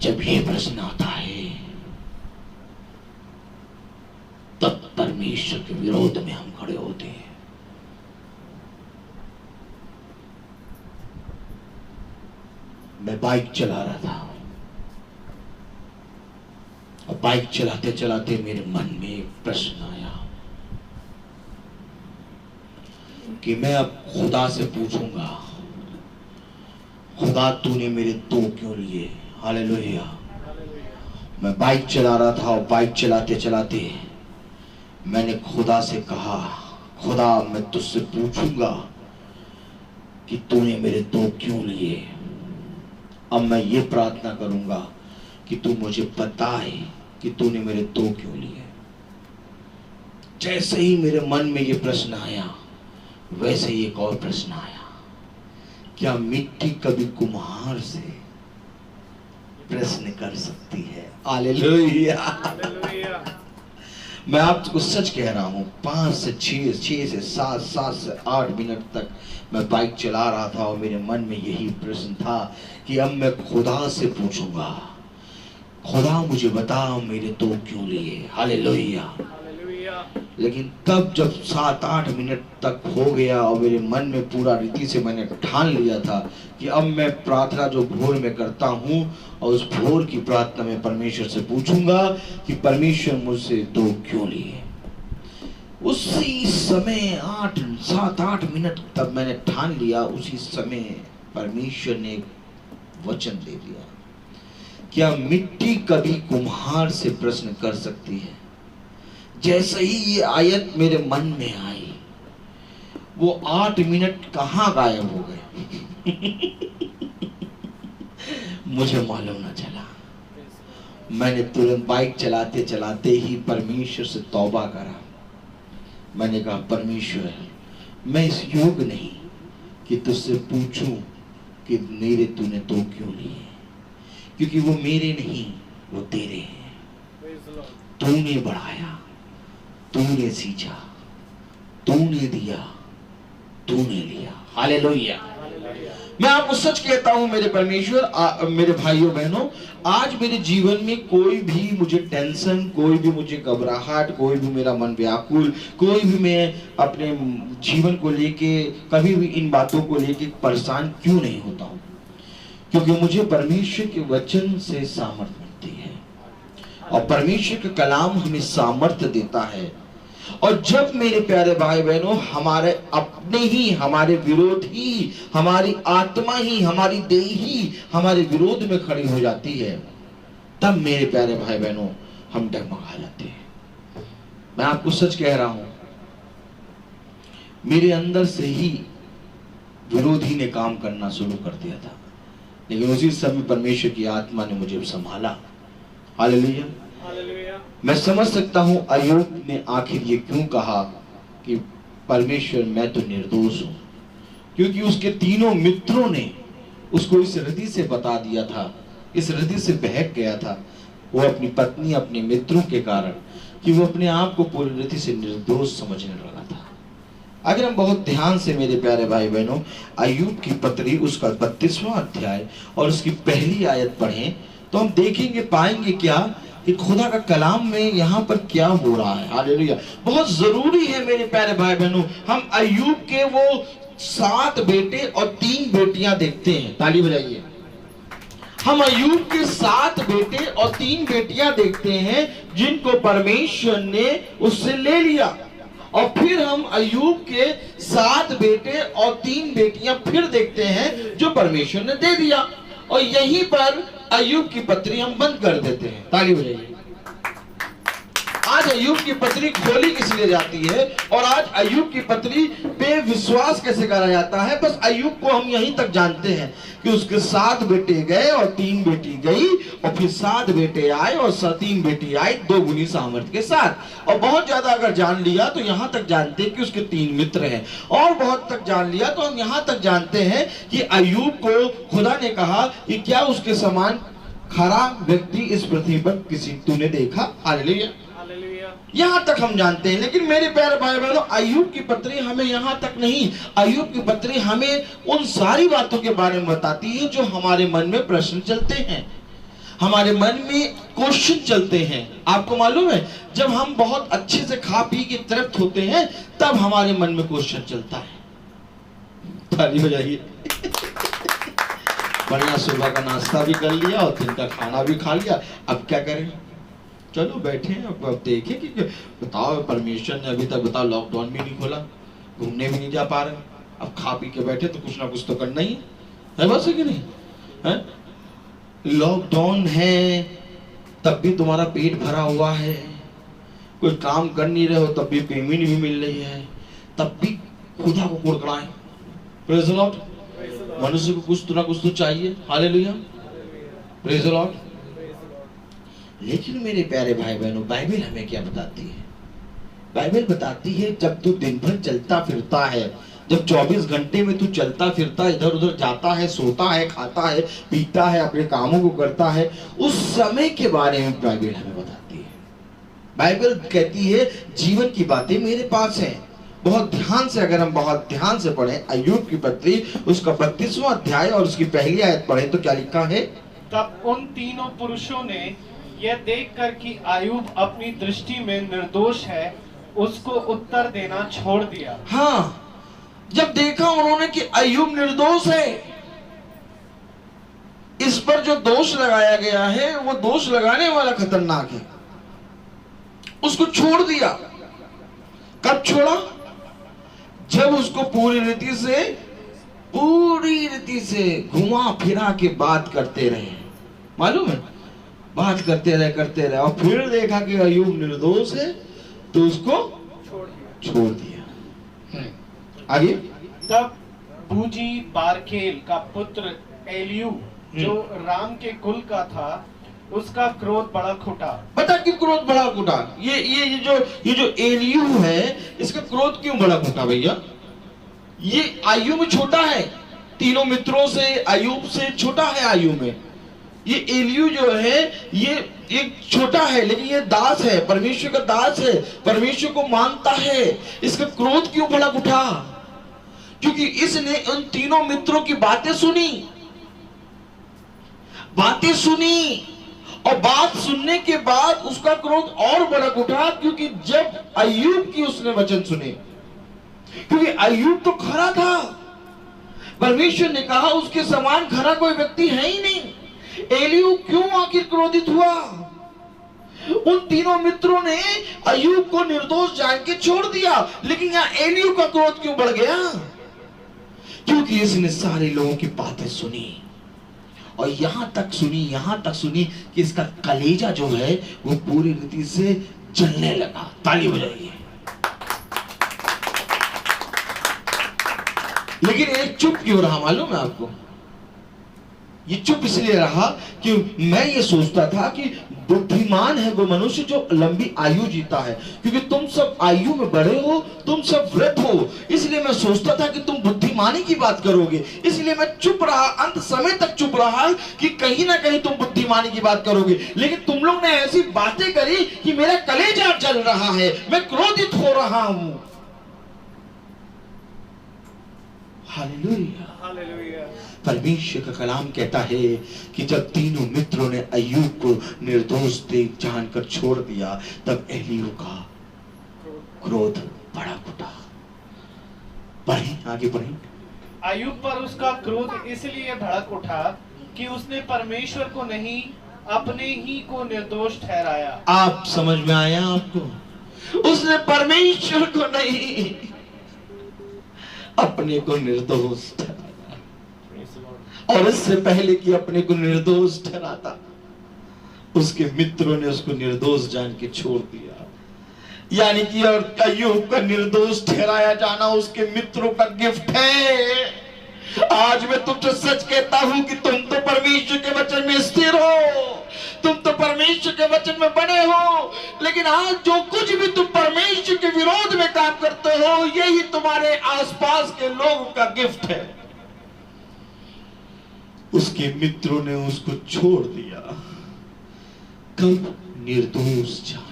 जब ये प्रश्न आता है तब परमेश्वर के विरोध में हम खड़े होते हैं। मैं बाइक चला रहा था और बाइक चलाते चलाते मेरे मन में एक प्रश्न आया कि मैं अब खुदा से पूछूंगा, खुदा तूने मेरे दो क्यों लिए? हालेलुया। मैं बाइक चला रहा था और बाइक चलाते चलाते मैंने खुदा से कहा, खुदा मैं तुझसे पूछूंगा कि तूने मेरे दो क्यों लिए। अब मैं ये प्रार्थना करूंगा कि तू मुझे बताए कि तूने मेरे दो क्यों लिए। जैसे ही मेरे मन में ये प्रश्न आया वैसे ही एक और प्रश्न आया, क्या मिट्टी कभी कुम्हार से प्रश्न कर सकती है? हालेलुया। मैं आपको सच कह रहा हूं, 5 से 6 से 7 से 8 मिनट तक मैं बाइक चला रहा था और मेरे मन में यही प्रश्न था कि अब मैं खुदा से पूछूंगा, खुदा मुझे बता मेरे दो क्यों लिए। हालेलुया। लेकिन तब जब 7-8 मिनट तक हो गया और मेरे मन में पूरा रीति से मैंने ठान लिया था कि अब मैं प्रार्थना जो भोर में करता हूँ और उस भोर की प्रार्थना में परमेश्वर से पूछूंगा कि परमेश्वर मुझसे 2 क्यों लिए। उसी समय 7-8 मिनट तब मैंने ठान लिया, उसी समय परमेश्वर ने एक वचन दे दिया। क्या मिट्टी कभी कुम्हार से प्रश्न कर सकती है? जैसे ही ये आयत मेरे मन में आई, वो 8 मिनट कहाँ गायब हो गए मुझे मालूम ना चला। मैंने तुरंत बाइक चलाते चलाते ही परमेश्वर से तौबा करा। मैंने कहा, परमेश्वर, मैं इस योग नहीं कि तुझसे पूछूं कि मेरे तूने 2 क्यों लिए, क्योंकि वो मेरे नहीं, वो तेरे हैं। तूने बढ़ाया, तूने सींचा, तूने दिया, तूने लिया। हालेलुया। मैं आपको सच कहता हूं मेरे परमेश्वर, मेरे भाइयों बहनों, आज मेरे जीवन में कोई भी मुझे टेंशन, कोई भी मुझे घबराहट, कोई भी मेरा मन व्याकुल, कोई भी मैं अपने जीवन को लेके कभी भी इन बातों को लेके परेशान क्यों नहीं होता हूं, क्योंकि मुझे परमेश्वर के वचन से सामर्थ्य मिलती है और परमेश्वर का कलाम हमें सामर्थ्य देता है। और जब मेरे प्यारे भाई बहनों हमारे अपने ही, हमारे विरोध ही, हमारी आत्मा ही, हमारी देह ही हमारे विरोध में खड़ी हो जाती है, तब मेरे प्यारे भाई बहनों हम डगमगा जाते हैं। मैं आपको सच कह रहा हूं, मेरे अंदर से ही विरोधी ने काम करना शुरू कर दिया था, लेकिन उसी समय परमेश्वर की आत्मा ने मुझे संभाला। हालेलुया। मैं समझ सकता हूं अय्यूब ने आखिर ये क्यों कहा कि परमेश्वर मैं तो निर्दोष हूं, क्योंकि उसके तीनों मित्रों ने उसको इस रीति से बता दिया था, इस रीति से बहक गया था वो अपनी पत्नी, अपने मित्रों के कारण, कि वो अपने आप को पूरी रीति से निर्दोष समझने लगा था। अगर हम बहुत ध्यान से मेरे प्यारे भाई बहनों अय्यूब की पत्री उसका 32वां अध्याय और उसकी पहली आयत पढ़ें तो हम देखेंगे, पाएंगे क्या कि खुदा का कलाम में यहाँ पर क्या हो रहा है। हालेलुया। बहुत जरूरी है मेरे प्यारे भाई बहनों, हम अय्यूब के वो 7 बेटे और 3 बेटियां देखते हैं। ताली बजाइए। हम अय्यूब के 7 बेटे और 3 बेटियां देखते हैं जिनको परमेश्वर ने उससे ले लिया, और फिर हम अय्यूब के 7 बेटे और 3 बेटियां फिर देखते हैं जो परमेश्वर ने दे दिया, और यहीं पर अय्यूब की पत्री हम बंद कर देते हैं। ताली बजाइए। आज अय्यूब की पत्री खोली इसलिए जाती है और आज अय्यूब की पत्री पे विश्वास कैसे करा जाता है। बस अय्यूब को हम यहीं तक जानते हैं कि उसके 7 बेटे गए और 3 बेटी गई, और फिर 7 बेटे आए और 3 बेटी आई 2 गुनी सामर्थ्य के साथ। और बहुत ज्यादा अगर जान लिया तो यहां तक जानते हैं कि उसके 3 मित्र हैं, और बहुत तक जान लिया तो हम यहां तक जानते हैं कि अय्यूब को खुदा ने कहा कि क्या उसके समान खरा व्यक्ति इस पृथ्वी पर किसी तूने देखा। हालेलुया। यहां तक हम जानते हैं। लेकिन मेरे प्यारे भाई बहनों अय्यूब की पत्री हमें यहां तक नहीं, अय्यूब की पत्री हमें उन सारी बातों के बारे में बताती है जो हमारे मन में प्रश्न चलते हैं, हमारे मन में क्वेश्चन चलते हैं। आपको मालूम है जब हम बहुत अच्छे से खा पी के तृप्त होते हैं तब हमारे मन में क्वेश्चन चलता है। ताली बजाइए। बढ़िया सुबह का नाश्ता भी कर लिया और दिन का खाना भी खा लिया, अब क्या करें, चलो बैठे हैं अब देखें कि बताओ परमेश्वर ने अभी तक बताओ लॉकडाउन भी नहीं खोला, घूमने भी नहीं जा पा रहे, अब खा पी के बैठे तो कुछ ना कुछ तो करना ही है बस, है कि नहीं है। लॉकडाउन है तब भी तुम्हारा पेट भरा हुआ है, कोई काम कर नहीं रहे हो तब भी पेमेंट भी मिल रही है, तब भी खुदा को कुड़कुड़ाएं। Praise the Lord. मनुष्य को कुछ ना कुछ तो चाहिए। हालेलुया। Praise the Lord. लेकिन मेरे प्यारे भाई बहनों बाइबल हमें क्या बताती है? बाइबल बताती है जब तू दिन भर चलता फिरता है, जब 24 घंटे में तू चलता फिरता इधर उधर जाता है, सोता है, खाता है, पीता है, अपने कामों को करता है, उस समय के बारे में बाइबल हमें बताती है। बाइबल कहती है जीवन की बातें मेरे पास हैं। बहुत ध्यान से अगर हम बहुत ध्यान से पढ़ें अय्यूब की पत्री उसका 32वां अध्याय और उसकी पहली आयत पढ़ें तो क्या लिखा है? तब उन तीनों पुरुषों ने यह देखकर कि अय्यूब अपनी दृष्टि में निर्दोष है उसको उत्तर देना छोड़ दिया। हाँ, जब देखा उन्होंने कि अय्यूब निर्दोष है, इस पर जो दोष लगाया गया है वो दोष लगाने वाला खतरनाक है, उसको छोड़ दिया। कब छोड़ा? जब उसको पूरी रीति से घुमा फिरा के बात करते रहे, मालूम है, बात करते रहे और फिर देखा कि अय्यूब निर्दोष है तो उसको छोड़ दिया। आगे, तब बूजी बारकेल का पुत्र एलियू जो राम के कुल का था, उसका क्रोध बड़ा खुटा। पता क्यों क्रोध बड़ा खुटा? ये जो एलियू है, इसका क्रोध क्यों बड़ा खुटा भैया? ये आयु में छोटा है, तीनों मित्रों से, अय्यूब से छोटा है आयु में। ये एलियू जो है ये एक छोटा है, लेकिन ये दास है, परमेश्वर का दास है, परमेश्वर को मानता है। इसका क्रोध क्यों बड़ा उठा? क्योंकि इसने उन तीनों मित्रों की बातें सुनी और बात सुनने के बाद उसका क्रोध और बड़ा उठा, क्योंकि जब अय्यूब की उसने वचन सुने, क्योंकि अय्यूब तो खरा था, परमेश्वर ने कहा उसके समान खरा कोई व्यक्ति है ही नहीं। एलियू क्यों आखिर क्रोधित हुआ? उन तीनों मित्रों ने अय्यूब को निर्दोष जान के छोड़ दिया, लेकिन यहाँ एलियू का क्रोध क्यों बढ़ गया? क्योंकि इसने सारे लोगों की बातें सुनी और यहां तक सुनी कि इसका कलेजा जो है वो पूरी रीति से जलने लगा। ताली बजाइए। लेकिन एक चुप क्यों रहा मालूम है आपको? ये चुप इसलिए रहा कि मैं ये सोचता था कि बुद्धिमान है वो मनुष्य जो लंबी आयु जीता है, क्योंकि तुम सब आयु में बड़े हो, तुम सब वृद्ध हो, इसलिए मैं सोचता था कि तुम बुद्धिमानी की बात करोगे, इसलिए मैं चुप रहा, अंत समय तक चुप रहा कि कहीं ना कहीं तुम बुद्धिमानी की बात करोगे। लेकिन तुम लोग ने ऐसी बातें करी कि मेरा कलेजा जल रहा है, मैं क्रोधित हो रहा हूं। हालेलुया। परमेश्वर का कलाम कहता है कि जब तीनों मित्रों ने अय्यूब को निर्दोष देख जानकर छोड़ दिया, तब एलियू का क्रोध बड़ा उठा। आगे बढ़े। अय्यूब पर उसका क्रोध इसलिए भड़क उठा कि उसने परमेश्वर को नहीं, अपने ही को निर्दोष ठहराया। आप समझ में आया आपको? उसने परमेश्वर को नहीं, अपने को निर्दोष ठहराया। और इससे पहले कि अपने को निर्दोष ठहराता, उसके मित्रों ने उसको निर्दोष जान के छोड़ दिया। यानी कि अय्यूब का निर्दोष ठहराया जाना उसके मित्रों का गिफ्ट है। आज मैं तुमसे सच कहता हूं कि तुम तो परमेश्वर के वचन में स्थिर हो, तुम तो परमेश्वर के वचन में बने हो, लेकिन आज जो कुछ भी तुम परमेश्वर के विरोध में काम करते हो, यही तुम्हारे आसपास के लोगों का गिफ्ट है। उसके मित्रों ने उसको छोड़ दिया। कब? निर्दोष जानकर।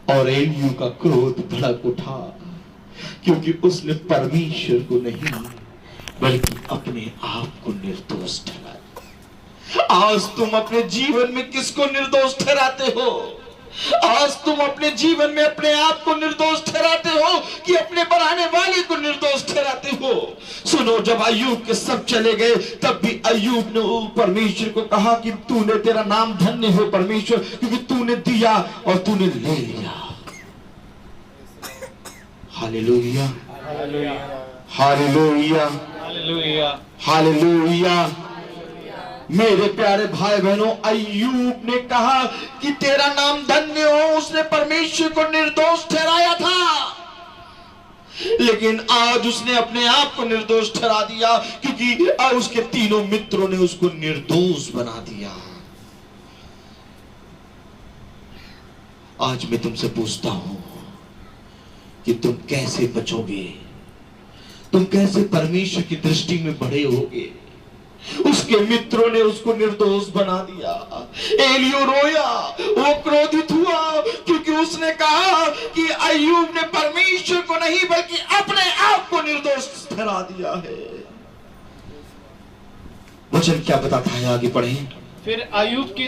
और एलियू का क्रोध भड़क उठा, क्योंकि उसने परमेश्वर को नहीं बल्कि अपने आप को निर्दोष ठहराया। आज तुम अपने जीवन में किसको निर्दोष ठहराते हो? आज तुम अपने जीवन में अपने आप को निर्दोष ठहराते हो कि अपने बनाने वाले को निर्दोष ठहराते हो? सुनो, जब अय्यूब के सब चले गए, तब भी अय्यूब ने परमेश्वर को कहा कि तूने, तेरा नाम धन्य हो परमेश्वर, क्योंकि तूने दिया और तूने ले लिया। Hallelujah, hallelujah, hallelujah, hallelujah. मेरे प्यारे भाई बहनों, अय्यूब ने कहा कि तेरा नाम धन्य हो, उसने परमेश्वर को निर्दोष ठहराया था, लेकिन आज उसने अपने आप को निर्दोष ठहरा दिया, क्योंकि उसके तीनों मित्रों ने उसको निर्दोष बना दिया। आज मैं तुमसे पूछता हूं कि तुम कैसे बचोगे? तुम कैसे परमेश्वर की दृष्टि में बड़े होगे? उसके मित्रों ने उसको निर्दोष बना दिया। एलियू रोया, वो क्रोधित हुआ, क्योंकि उसने कहा कि अय्यूब ने परमेश्वर को नहीं बल्कि अपने आप को निर्दोष ठहरा दिया है। वचन क्या बताता है? आगे पढ़ें। फिर अय्यूब के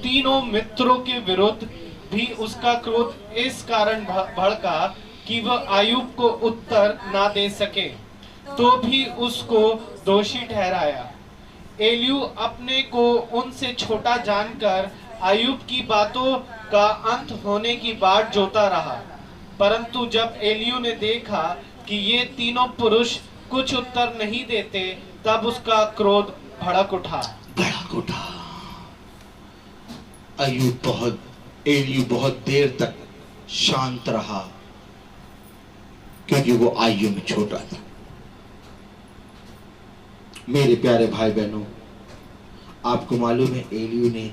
तीनों मित्रों के विरुद्ध भी उसका क्रोध इस कारण भड़का कि वह अय्यूब को उत्तर ना दे सके, तो भी उसको दोषी ठहराया। एलियू अपने को उनसे छोटा जानकर अय्यूब की बातों का अंत होने की बाट जोता रहा। परंतु जब एलियू ने देखा कि ये तीनों पुरुष कुछ उत्तर नहीं देते, तब उसका क्रोध भड़क उठा। एलियू बहुत देर तक शांत रहा, क्योंकि वो आयु में छोटा था। मेरे प्यारे भाई बहनों, आपको मालूम है एलियू ने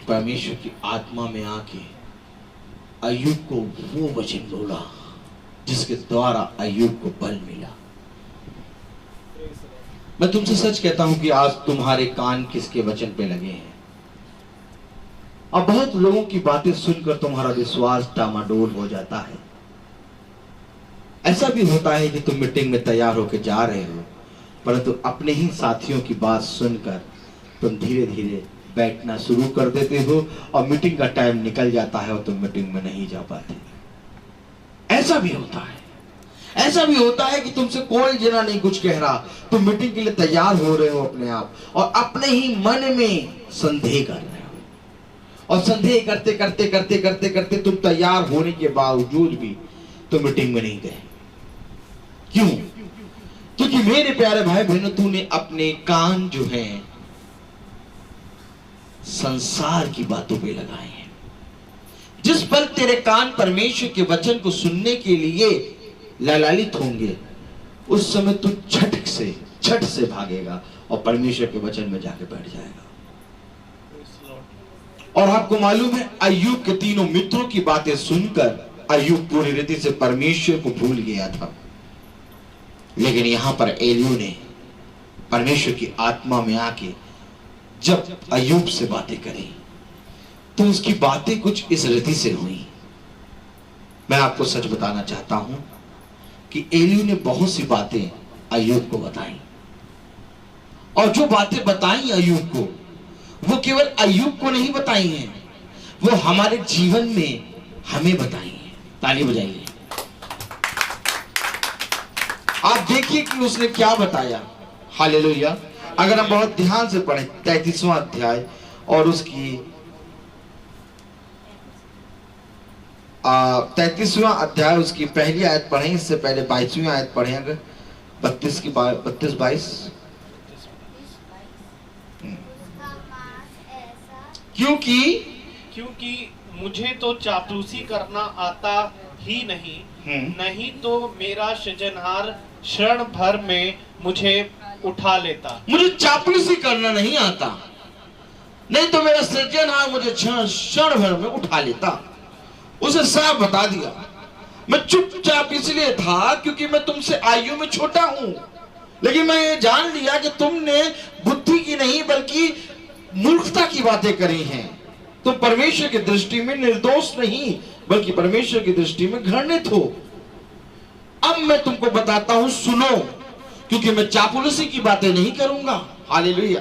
परमेश्वर की आत्मा में आके अय्यूब को वो वचन बोला जिसके द्वारा अय्यूब को बल मिला। मैं तुमसे सच कहता हूं कि आज तुम्हारे कान किसके वचन पे लगे हैं, और बहुत लोगों की बातें सुनकर तुम्हारा विश्वास डामाडोल हो जाता है। ऐसा भी होता है कि तुम मीटिंग में तैयार होकर जा रहे हो, परंतु अपने ही साथियों की बात सुनकर तुम धीरे धीरे बैठना शुरू कर देते हो और मीटिंग का टाइम निकल जाता है और तुम मीटिंग में नहीं जा पाते। ऐसा भी होता है। ऐसा भी होता है कि तुमसे कोई जना नहीं कुछ कह रहा, तुम मीटिंग के लिए तैयार हो रहे हो अपने आप, और अपने ही मन में संदेह कर रहे हो, और संदेह करते करते करते करते करते तुम तैयार होने के बावजूद भी तुम मीटिंग में नहीं गए। क्यों? क्योंकि मेरे प्यारे भाई बहनों, तूने अपने कान जो हैं संसार की बातों पे लगाए हैं। जिस पल तेरे कान परमेश्वर के वचन को सुनने के लिए ललालित होंगे, उस समय तू छठ से भागेगा और परमेश्वर के वचन में जाके बैठ जाएगा। और आपको मालूम है, अय्यूब के तीनों मित्रों की बातें सुनकर अय्यूब पूरी रीति से परमेश्वर को भूल गया था। लेकिन यहां पर एलियू ने परमेश्वर की आत्मा में आके जब अय्यूब से बातें करी, तो उसकी बातें कुछ इस रीति से हुई। मैं आपको सच बताना चाहता हूं कि एलियू ने बहुत सी बातें अय्यूब को बताई, और जो बातें बताई अय्यूब को, वो केवल अय्यूब को नहीं बताई हैं, वो हमारे जीवन में हमें बताई हैं। ताली बजाइए। आप देखिए कि उसने क्या बताया। हालेलुया। अगर हम बहुत ध्यान से पढ़ें 33वां अध्याय और उसकी 33वां अध्याय उसकी पहली आयत पढ़ें, इससे पहले 22वीं आयत पढ़ें। अगर 32-22 क्योंकि मुझे तो चापलूसी करना आता ही नहीं, नहीं तो मेरा सृजनहार क्षण भर में मुझे उठा लेता। मुझे चापलूसी करना नहीं आता, नहीं तो मेरा सृजनहार मुझे क्षण भर में उठा लेता। उसे साफ बता दिया। मैं चुपचाप इसलिए था क्योंकि मैं तुमसे आयु में छोटा हूं, लेकिन मैं ये जान लिया कि तुमने बुद्धि की नहीं बल्कि मूर्खता की बातें करी हैं। तुम परमेश्वर की दृष्टि में निर्दोष नहीं बल्कि परमेश्वर की दृष्टि में घृणित हो। अब मैं तुमको बताता हूं, सुनो, क्योंकि मैं चापलूसी की बातें नहीं करूंगा। हालेलुया।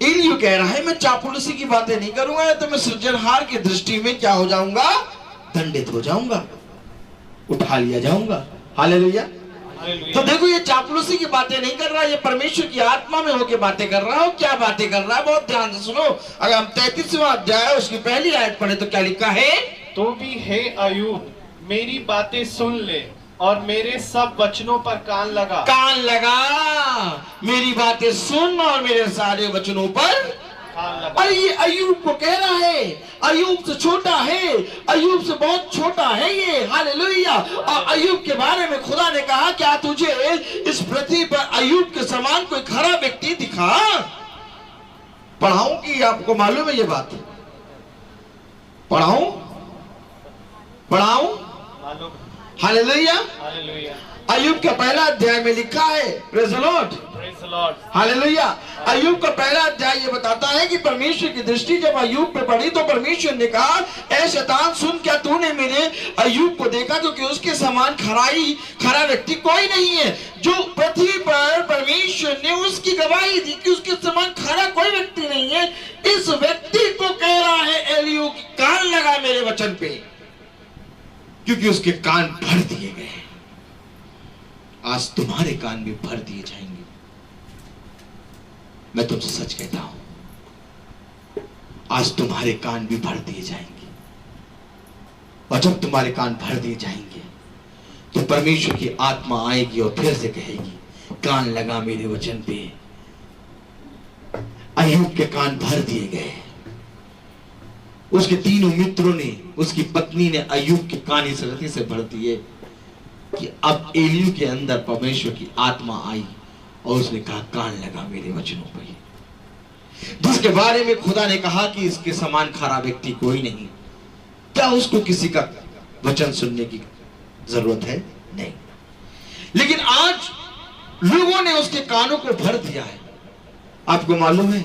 एलियू कह रहा है, मैं चापलूसी की बातें नहीं करूंगा, तो मैं सृजनहार की दृष्टि में क्या हो जाऊंगा? दंडित हो जाऊंगा, उठा लिया जाऊंगा। हालेलुया। तो देखो, ये चापलूसी की बातें नहीं कर रहा, ये परमेश्वर की आत्मा में होकर बातें कर रहा है। क्या बातें कर रहा है? बहुत ध्यान से सुनो। अगर हम 33वां अध्याय उसकी पहली आयत पढ़े तो क्या लिखा है? तो भी हे अय्यूब, मेरी बातें सुन ले और मेरे सब वचनों पर कान लगा। कान लगा, मेरी बातें सुन और मेरे सारे वचनों पर कान लगा। अरे ये अय्यूब को कह रहा है, अय्यूब से छोटा है, अय्यूब से बहुत छोटा है ये। हालेलुया। और अय्यूब के बारे में खुदा ने कहा, क्या तुझे इस पृथ्वी पर अय्यूब के समान कोई खरा व्यक्ति दिखा? पढ़ाऊं कि आपको मालूम है ये बात? पढ़ाऊं? हालेलुया। अय्यूब का पहला अध्याय में लिखा है, प्रेज़ द लॉर्ड, हालेलुया। अय्यूब का पहला अध्याय ये बताता है कि परमेश्वर की दृष्टि जब अय्यूब पे पड़ी तो परमेश्वर ने कहा, ऐ शैतान सुन, क्या तूने मेरे अय्यूब को देखा? क्योंकि उसके समान खरा व्यक्ति कोई नहीं है। जो पृथ्वी पर परमेश्वर ने उसकी गवाही दी कि उसके समान खरा कोई व्यक्ति नहीं है, इस व्यक्ति को कह रहा है एलियू, कान लगा मेरी वचन पे, क्योंकि उसके कान भर दिए गए। आज तुम्हारे कान भी भर दिए जाएंगे। मैं तुमसे सच कहता हूं, आज तुम्हारे कान भी भर दिए जाएंगे। और जब तुम्हारे कान भर दिए जाएंगे तो परमेश्वर की आत्मा आएगी और फिर से कहेगी, कान लगा मेरे वचन पे। अय्यूब के कान भर दिए गए। उसके तीनों मित्रों ने, उसकी पत्नी ने अय्यूब के कान इस रीति से भर दिए कि अब एलियू के अंदर परमेश्वर की आत्मा आई और उसने कहा, कान लगा मेरे वचनों पर। जिसके बारे में खुदा ने कहा कि इसके समान खराब व्यक्ति कोई नहीं, क्या उसको किसी का वचन सुनने की जरूरत है? नहीं। लेकिन आज लोगों ने उसके कानों को भर दिया है। आपको मालूम है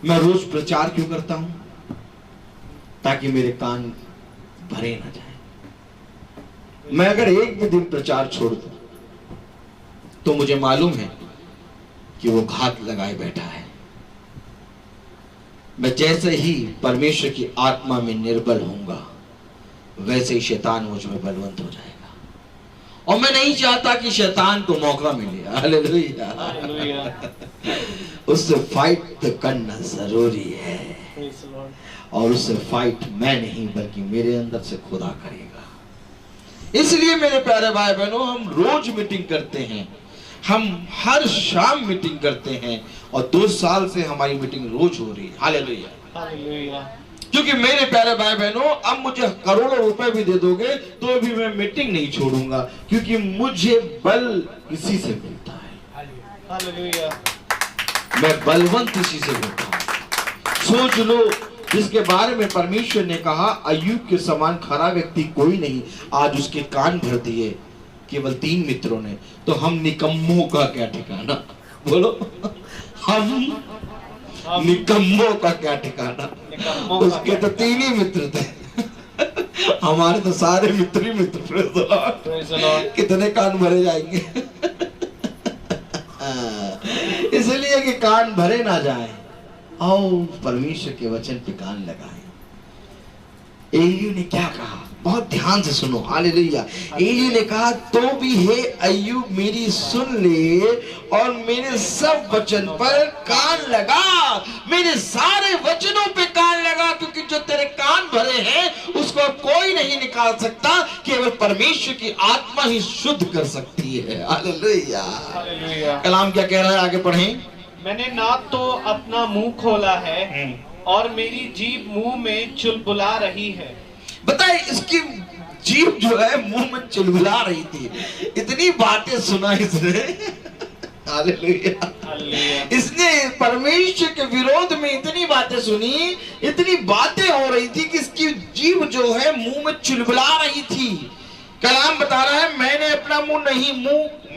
मैं रोज प्रचार क्यों करता हूं? ताकि मेरे कान भरे ना जाए। मैं अगर एक भी दिन प्रचार छोड़ दूं तो मुझे मालूम है कि वो घात लगाए बैठा है। मैं जैसे ही परमेश्वर की आत्मा में निर्बल होऊंगा वैसे ही शैतान मुझ में बलवंत हो जाएगा। और मैं नहीं चाहता कि शैतान को मौका मिले। हालेलुया। उससे फाइट करना जरूरी है। Praise the Lord. और उससे फाइट मैं नहीं बल्कि मेरे अंदर से खुदा करेगा। इसलिए मेरे प्यारे भाई बहनों, हम रोज मीटिंग करते हैं, हम हर शाम मीटिंग करते हैं और 2 साल से हमारी मीटिंग रोज हो रही है। हालेलुया। Hallelujah. क्योंकि मेरे प्यारे भाई बहनों, अब मुझे करोड़ों रुपए भी दे दोगे तो भी मैं मीटिंग नहीं छोड़ूंगा, क्योंकि मुझे बल इसी से मिलता है। Hallelujah. मैं बलवंत इसी से होता हूं। सोच लो, जिसके बारे में परमेश्वर ने कहा अय्यूब के समान खरा व्यक्ति कोई नहीं, आज उसके कान भर दिए केवल 3 मित्रों ने। तो हम निकम्मों का क्या ठिकाना? बोलो, हम निकम्मों का क्या ठिकाना? उसके तो 3 ही मित्र थे, हमारे तो सारे मित्र ही मित्र। Praise the Lord. कितने कान भरे जाएंगे? इसलिए कि कान भरे ना जाए, आओ परमेश्वर के वचन पे कान लगाएं। एलियू ने क्या कहा? बहुत ध्यान से सुनो। हालेलुया। एलियू ने कहा, तो भी हे अय्यूब मेरी सुन ले और मेरे सब वचन पर कान लगा, मेरे सारे वचनों पे कान लगा, क्योंकि जो तेरे कान भरे हैं उसको कोई नहीं निकाल सकता, केवल परमेश्वर की आत्मा ही शुद्ध कर सकती है। हालेलुया। Hallelujah. कलाम क्या कह रहा है? आगे पढ़ें। मैंने ना तो अपना मुंह खोला है और मेरी जीभ मुंह में चुलबुला रही है। बताए, इसकी जीभ जो है मुंह में चुलबुला रही थी। इतनी बातें सुना इसने। हालेलुया। Hallelujah. इसने परमेश्वर के विरोध में इतनी बातें सुनी, इतनी बातें हो रही थी कि इसकी जीभ जो है मुंह में चुलबुला रही थी। कलाम बता रहा है, मैंने अपना मुंह नहीं,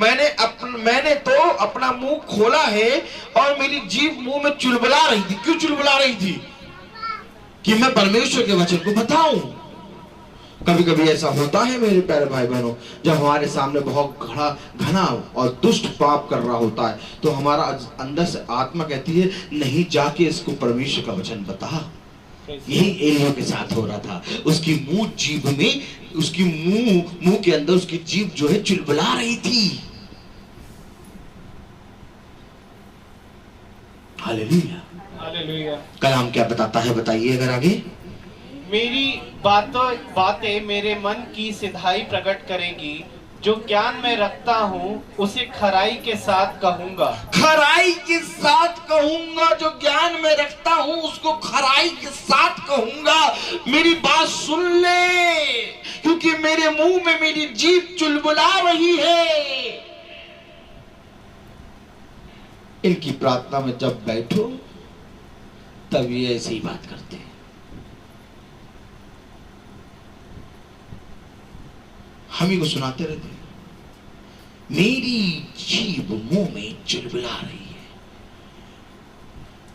मैंने तो अपना मुंह खोला है और मेरी जीभ मुंह में चुलबुला रही थी। क्यों चुलबुला रही थी? कि मैं परमेश्वर के वचन को बताऊं। कभी कभी ऐसा होता है मेरे प्यारे भाई बहनों, जब हमारे सामने बहुत घना और दुष्ट पाप कर रहा होता है तो हमारा अंदर से आत्मा कहती है, नहीं, जाके इसको परमेश्वर का वचन बता। यही एलियू के साथ हो रहा था। उसकी मुंह जीभ में, उसकी मुंह के अंदर उसकी जीभ जो है चुलबुला रही थी। हालेलुया। Hallelujah. कलाम क्या बताता है? बताइए अगर आगे। मेरी बातें मेरे मन की सिधाई प्रकट करेंगी, जो ज्ञान में रखता हूँ उसे खराई के साथ कहूंगा। खराई के साथ कहूंगा, जो ज्ञान में रखता हूं उसको खराई के साथ कहूंगा। मेरी बात सुन ले, क्योंकि मेरे मुंह में मेरी जीभ चुलबुला रही है। इनकी प्रार्थना में जब बैठो तब ये ऐसी बात करते हैं। हम ही को सुनाते रहते हैं, मेरी जीभ मुंह में चुलबुला रही है,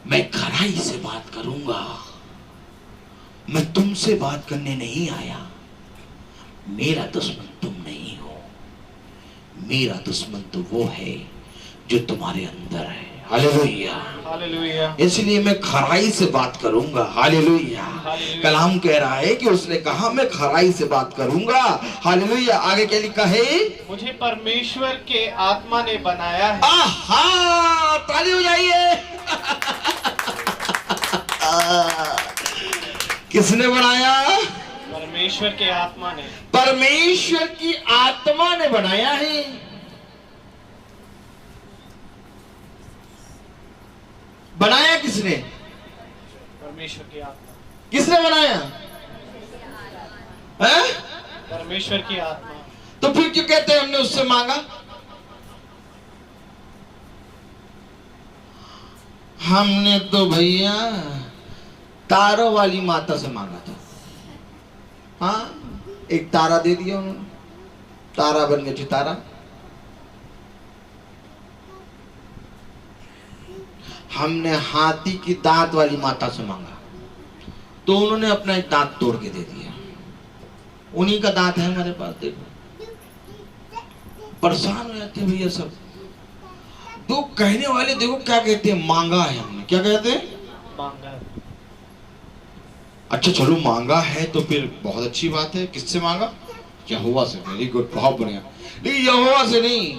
मैं खराई से बात करूंगा। मैं तुमसे बात करने नहीं आया। मेरा दुश्मन तुम नहीं हो, मेरा दुश्मन तो वो है जो तुम्हारे अंदर है। हालेलुया। हालेलुया। इसलिए मैं खराई से बात करूंगा। हालेलुया। हालेलुया। कलाम कह रहा है कि उसने कहा मैं खराई से बात करूंगा। हालेलुया। आगे क्या लिखा है? मुझे परमेश्वर के आत्मा ने बनाया है। आहा, ताली हो जाइए। किसने बनाया? परमेश्वर के आत्मा ने। परमेश्वर की आत्मा ने बनाया है। बनाया किसने? परमेश्वर की आत्मा। किसने बनाया? है? परमेश्वर की आत्मा। तो फिर क्यों कहते हैं हमने उससे मांगा? हमने तो भैया तारों वाली माता से मांगा था। हाँ, एक तारा दे दिया उन्होंने, तारा बन गया सितारा। हमने हाथी की दांत वाली माता से मांगा तो उन्होंने अपना एक दांत तोड़ के दे दिया। उन्हीं का दांत है हमारे पास। देखो, परेशान हो जाते हैं भैया सब। तो कहने वाले देखो क्या कहते हैं, मांगा है हमने। क्या कहते हैं? मांगा। अच्छा चलो मांगा है तो फिर बहुत अच्छी बात है। किससे मांगा? यहोवा से। वेरी गुड, बहुत बढ़िया। नहीं, यहोवा से नहीं,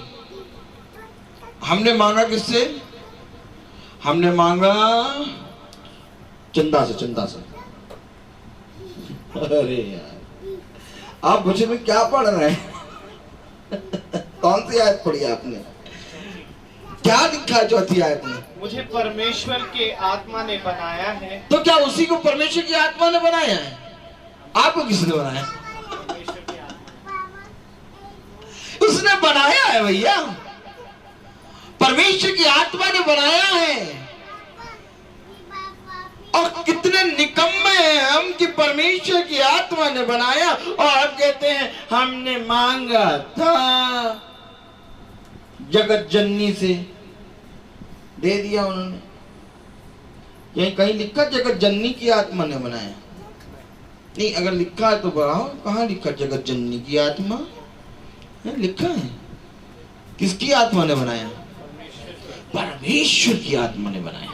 हमने मांगा किससे? हमने मांगा चंदा से। चंदा से। अरे यार, आप मुझे में क्या पढ़ रहे हैं? कौन सी आयत पढ़ी आपने? क्या लिखा है चौथी आयत में? मुझे परमेश्वर के आत्मा ने बनाया है। तो क्या उसी को परमेश्वर की आत्मा ने बनाया है? आपको किसने बनाया? परमेश्वर की आत्मा। उसने बनाया है भैया। परमेश्वर की आत्मा ने बनाया है। और कितने निकम्मे हैं हम कि परमेश्वर की आत्मा ने बनाया और हम कहते हैं हमने मांगा था, जगत जननी से दे दिया उन्होंने। यही कहीं लिखा जगत जननी की आत्मा ने बनाया? नहीं, अगर लिखा है तो बढ़ाओ। कहाँ लिखा जगत जननी की आत्मा? लिखा है। किसकी आत्मा ने बनाया? परमेश्वर की आत्मा ने बनाया।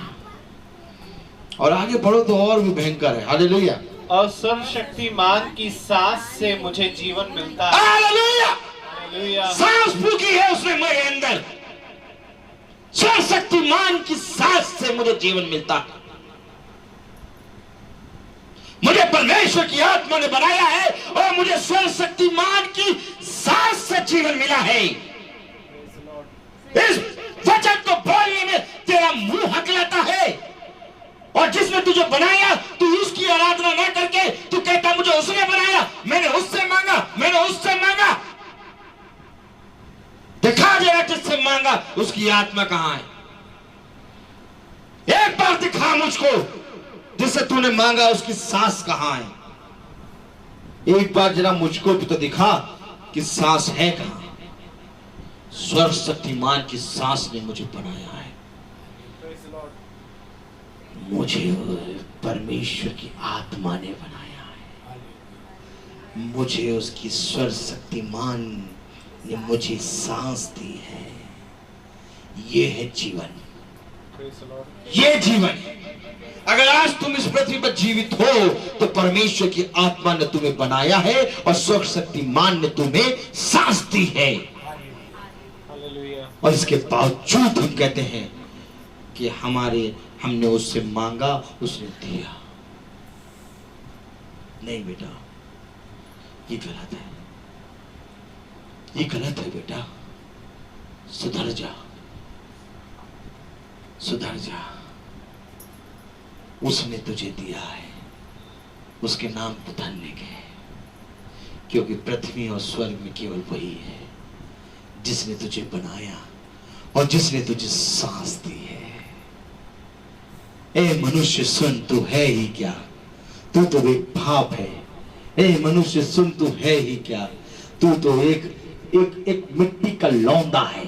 और आगे पढ़ो तो और भी भयंकर है। हालेलुया। और सर्वशक्तिमान की सांस से मुझे जीवन मिलता है। हालेलुया। हालेलुया। सांस फूकी है उसने मेरे अंदर। सर्वशक्तिमान की सांस से मुझे जीवन मिलता है। मुझे परमेश्वर की आत्मा ने बनाया है और मुझे सर्वशक्तिमान की सांस से जीवन मिला है। इस वचन को बोलने में तेरा मुंह हकलाता है। और जिसने तुझे बनाया तू उसकी आराधना न करके तू कहता मुझे उसने बनाया, मैंने उससे मांगा, मैंने उससे मांगा। दिखा जरा जिससे मांगा उसकी आत्मा कहां है? एक बार दिखा मुझको जिससे तूने मांगा उसकी सांस कहां है? एक बार जरा मुझको भी तो दिखा कि सांस है कहां? सर्वशक्तिमान की सांस ने मुझे बनाया है। मुझे परमेश्वर की आत्मा ने बनाया है। मुझे उसकी सर्वशक्तिमान ने मुझे सांस दी है। ये है जीवन। ये जीवन। अगर आज तुम इस पृथ्वी पर जीवित हो तो परमेश्वर की आत्मा ने तुम्हें बनाया है और सर्वशक्तिमान ने तुम्हें सांस दी है। और इसके बावजूद हम कहते हैं कि हमने उससे मांगा, उसने दिया। नहीं बेटा, ये गलत है। ये गलत है बेटा। सुधर जा, सुधर जा। उसने तुझे दिया है, उसके नाम को धन्य है, क्योंकि पृथ्वी और स्वर्ग में केवल वही है जिसने तुझे बनाया और जिसने तुझे सांस दी है। ए मनुष्य सुन, तू है ही क्या? तू तो एक पाप है। ए मनुष्य सुन, तू है ही क्या? तू तो एक मिट्टी का लौंदा है।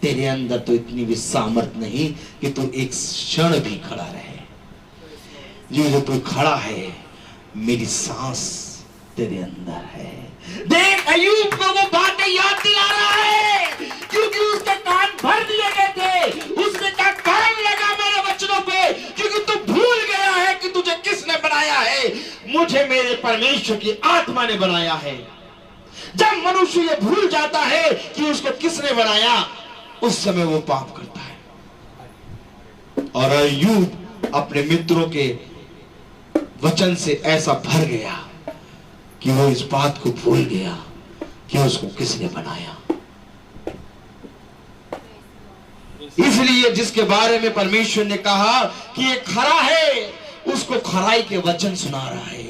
तेरे अंदर तो इतनी भी सामर्थ नहीं कि तू एक क्षण भी खड़ा रहे। जो तू खड़ा है, मेरी सांस तेरे अंदर है। देख, अय्यूब को वो बातें याद दिला रहा है क्योंकि उसके कान भर दिए गए थे। उसने परमेश्वर की आत्मा ने बनाया है। जब मनुष्य ये भूल जाता है कि उसको किसने बनाया, उस समय वो पाप करता है। और अय्यूब अपने मित्रों के वचन से ऐसा भर गया कि वो इस बात को भूल गया कि उसको किसने बनाया। इसलिए जिसके बारे में परमेश्वर ने कहा कि ये खरा है, उसको खराई के वचन सुना रहा है।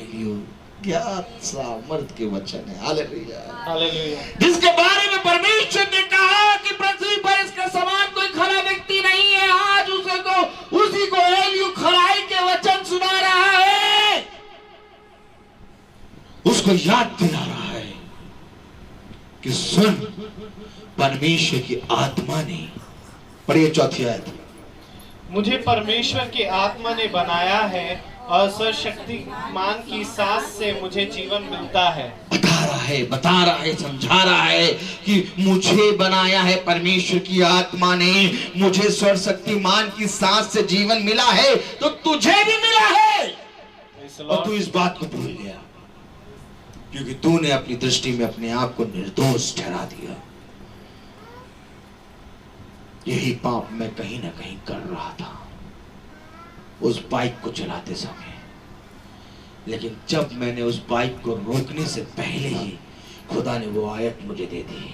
क्या सामर्थ के वचन है। Hallelujah, hallelujah. जिसके बारे में परमेश्वर ने कहा कि पृथ्वी पर इसके समान कोई खरा व्यक्ति नहीं है, आज उसी को एलियू खराई के वचन सुना रहा है, उसको याद दिला रहा है कि सुन, परमेश्वर की आत्मा ने, पढ़िए 4 आयत, मुझे परमेश्वर की आत्मा ने बनाया है और सर्वशक्तिमान की सांस से मुझे जीवन मिलता है। बता रहा है, समझा रहा है कि मुझे बनाया है परमेश्वर की आत्मा ने, मुझे सर्वशक्तिमान की सांस से जीवन मिला है, तो तुझे भी मिला है। और तू इस बात को भूल गया क्योंकि तूने अपनी दृष्टि में अपने आप को निर्दोष ठहरा दिया। यही पाप मैं कहीं ना कहीं कर रहा था उस बाइक को चलाते समय, लेकिन जब मैंने उस बाइक को रोकने से पहले ही खुदा ने वो आयत मुझे दे दी,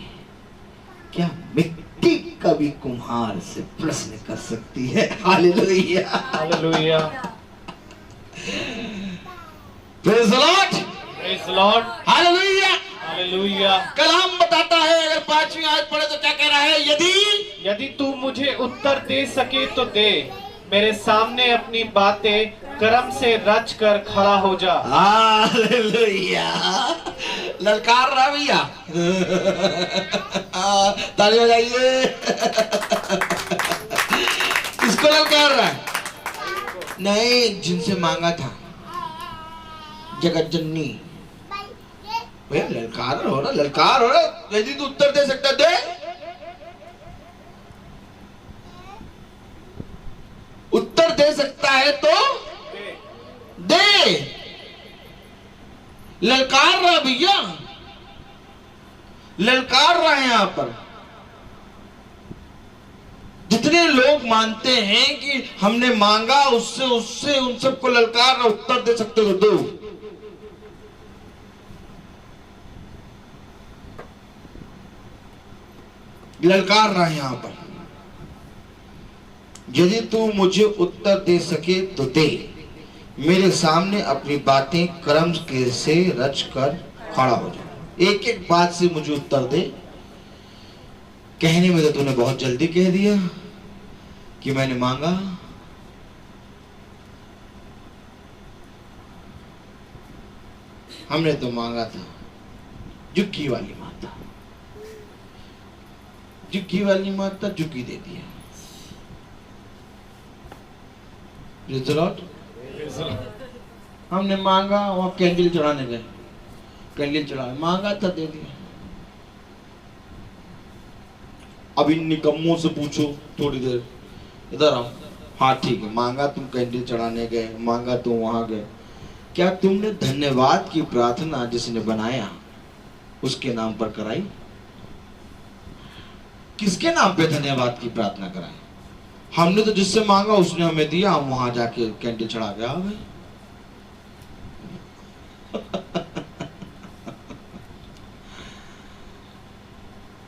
क्या मिट्टी कभी कुम्हार से प्रश्न कर सकती है? Hallelujah, hallelujah, praise the Lord, praise the Lord, hallelujah, hallelujah. कलाम बताता है, अगर 5वीं आयत पढ़े तो क्या कह रहा है? यदि तू मुझे उत्तर दे सके तो दे, मेरे सामने अपनी बातें कर्म से रच कर खड़ा हो जा। हालेलुया, ललकार रहा भैया, ताली बजाइए। किसको ललकार रहा है? नहीं, जिनसे मांगा था, जगत जननी भैया, ललकार हो रहा। यदि तू उत्तर दे सकता दे, उत्तर दे सकता है तो दे। ललकार रहा भैया, ललकार रहा है। यहां पर जितने लोग मानते हैं कि हमने मांगा उससे उन सबको ललकार रहा, उत्तर दे सकते हो तो दो। ललकार रहा है यहां पर, यदि तू मुझे उत्तर दे सके तो दे, मेरे सामने अपनी बातें कर्म के से रच कर खड़ा हो जा। एक एक बात से मुझे उत्तर दे। कहने में तो तूने बहुत जल्दी कह दिया कि मैंने मांगा, हमने तो मांगा था झुग्गी वाली माता, झुग्गी वाली माता झुग्गी दे दिया। हमने मांगा और कैंडल चढ़ाने गए, कैंडल चढ़ा, मांगा था दे दिया। अब इन निकम्मों से पूछो थोड़ी देर, इधर आओ। हाँ ठीक है, मांगा तुम कैंडल चढ़ाने गए, मांगा तुम वहां गए, क्या तुमने धन्यवाद की प्रार्थना जिसने बनाया उसके नाम पर कराई? किसके नाम पे धन्यवाद की प्रार्थना कराई? हमने तो जिससे मांगा उसने हमें दिया, हम वहां जाके कैंडल चढ़ा के आ गए।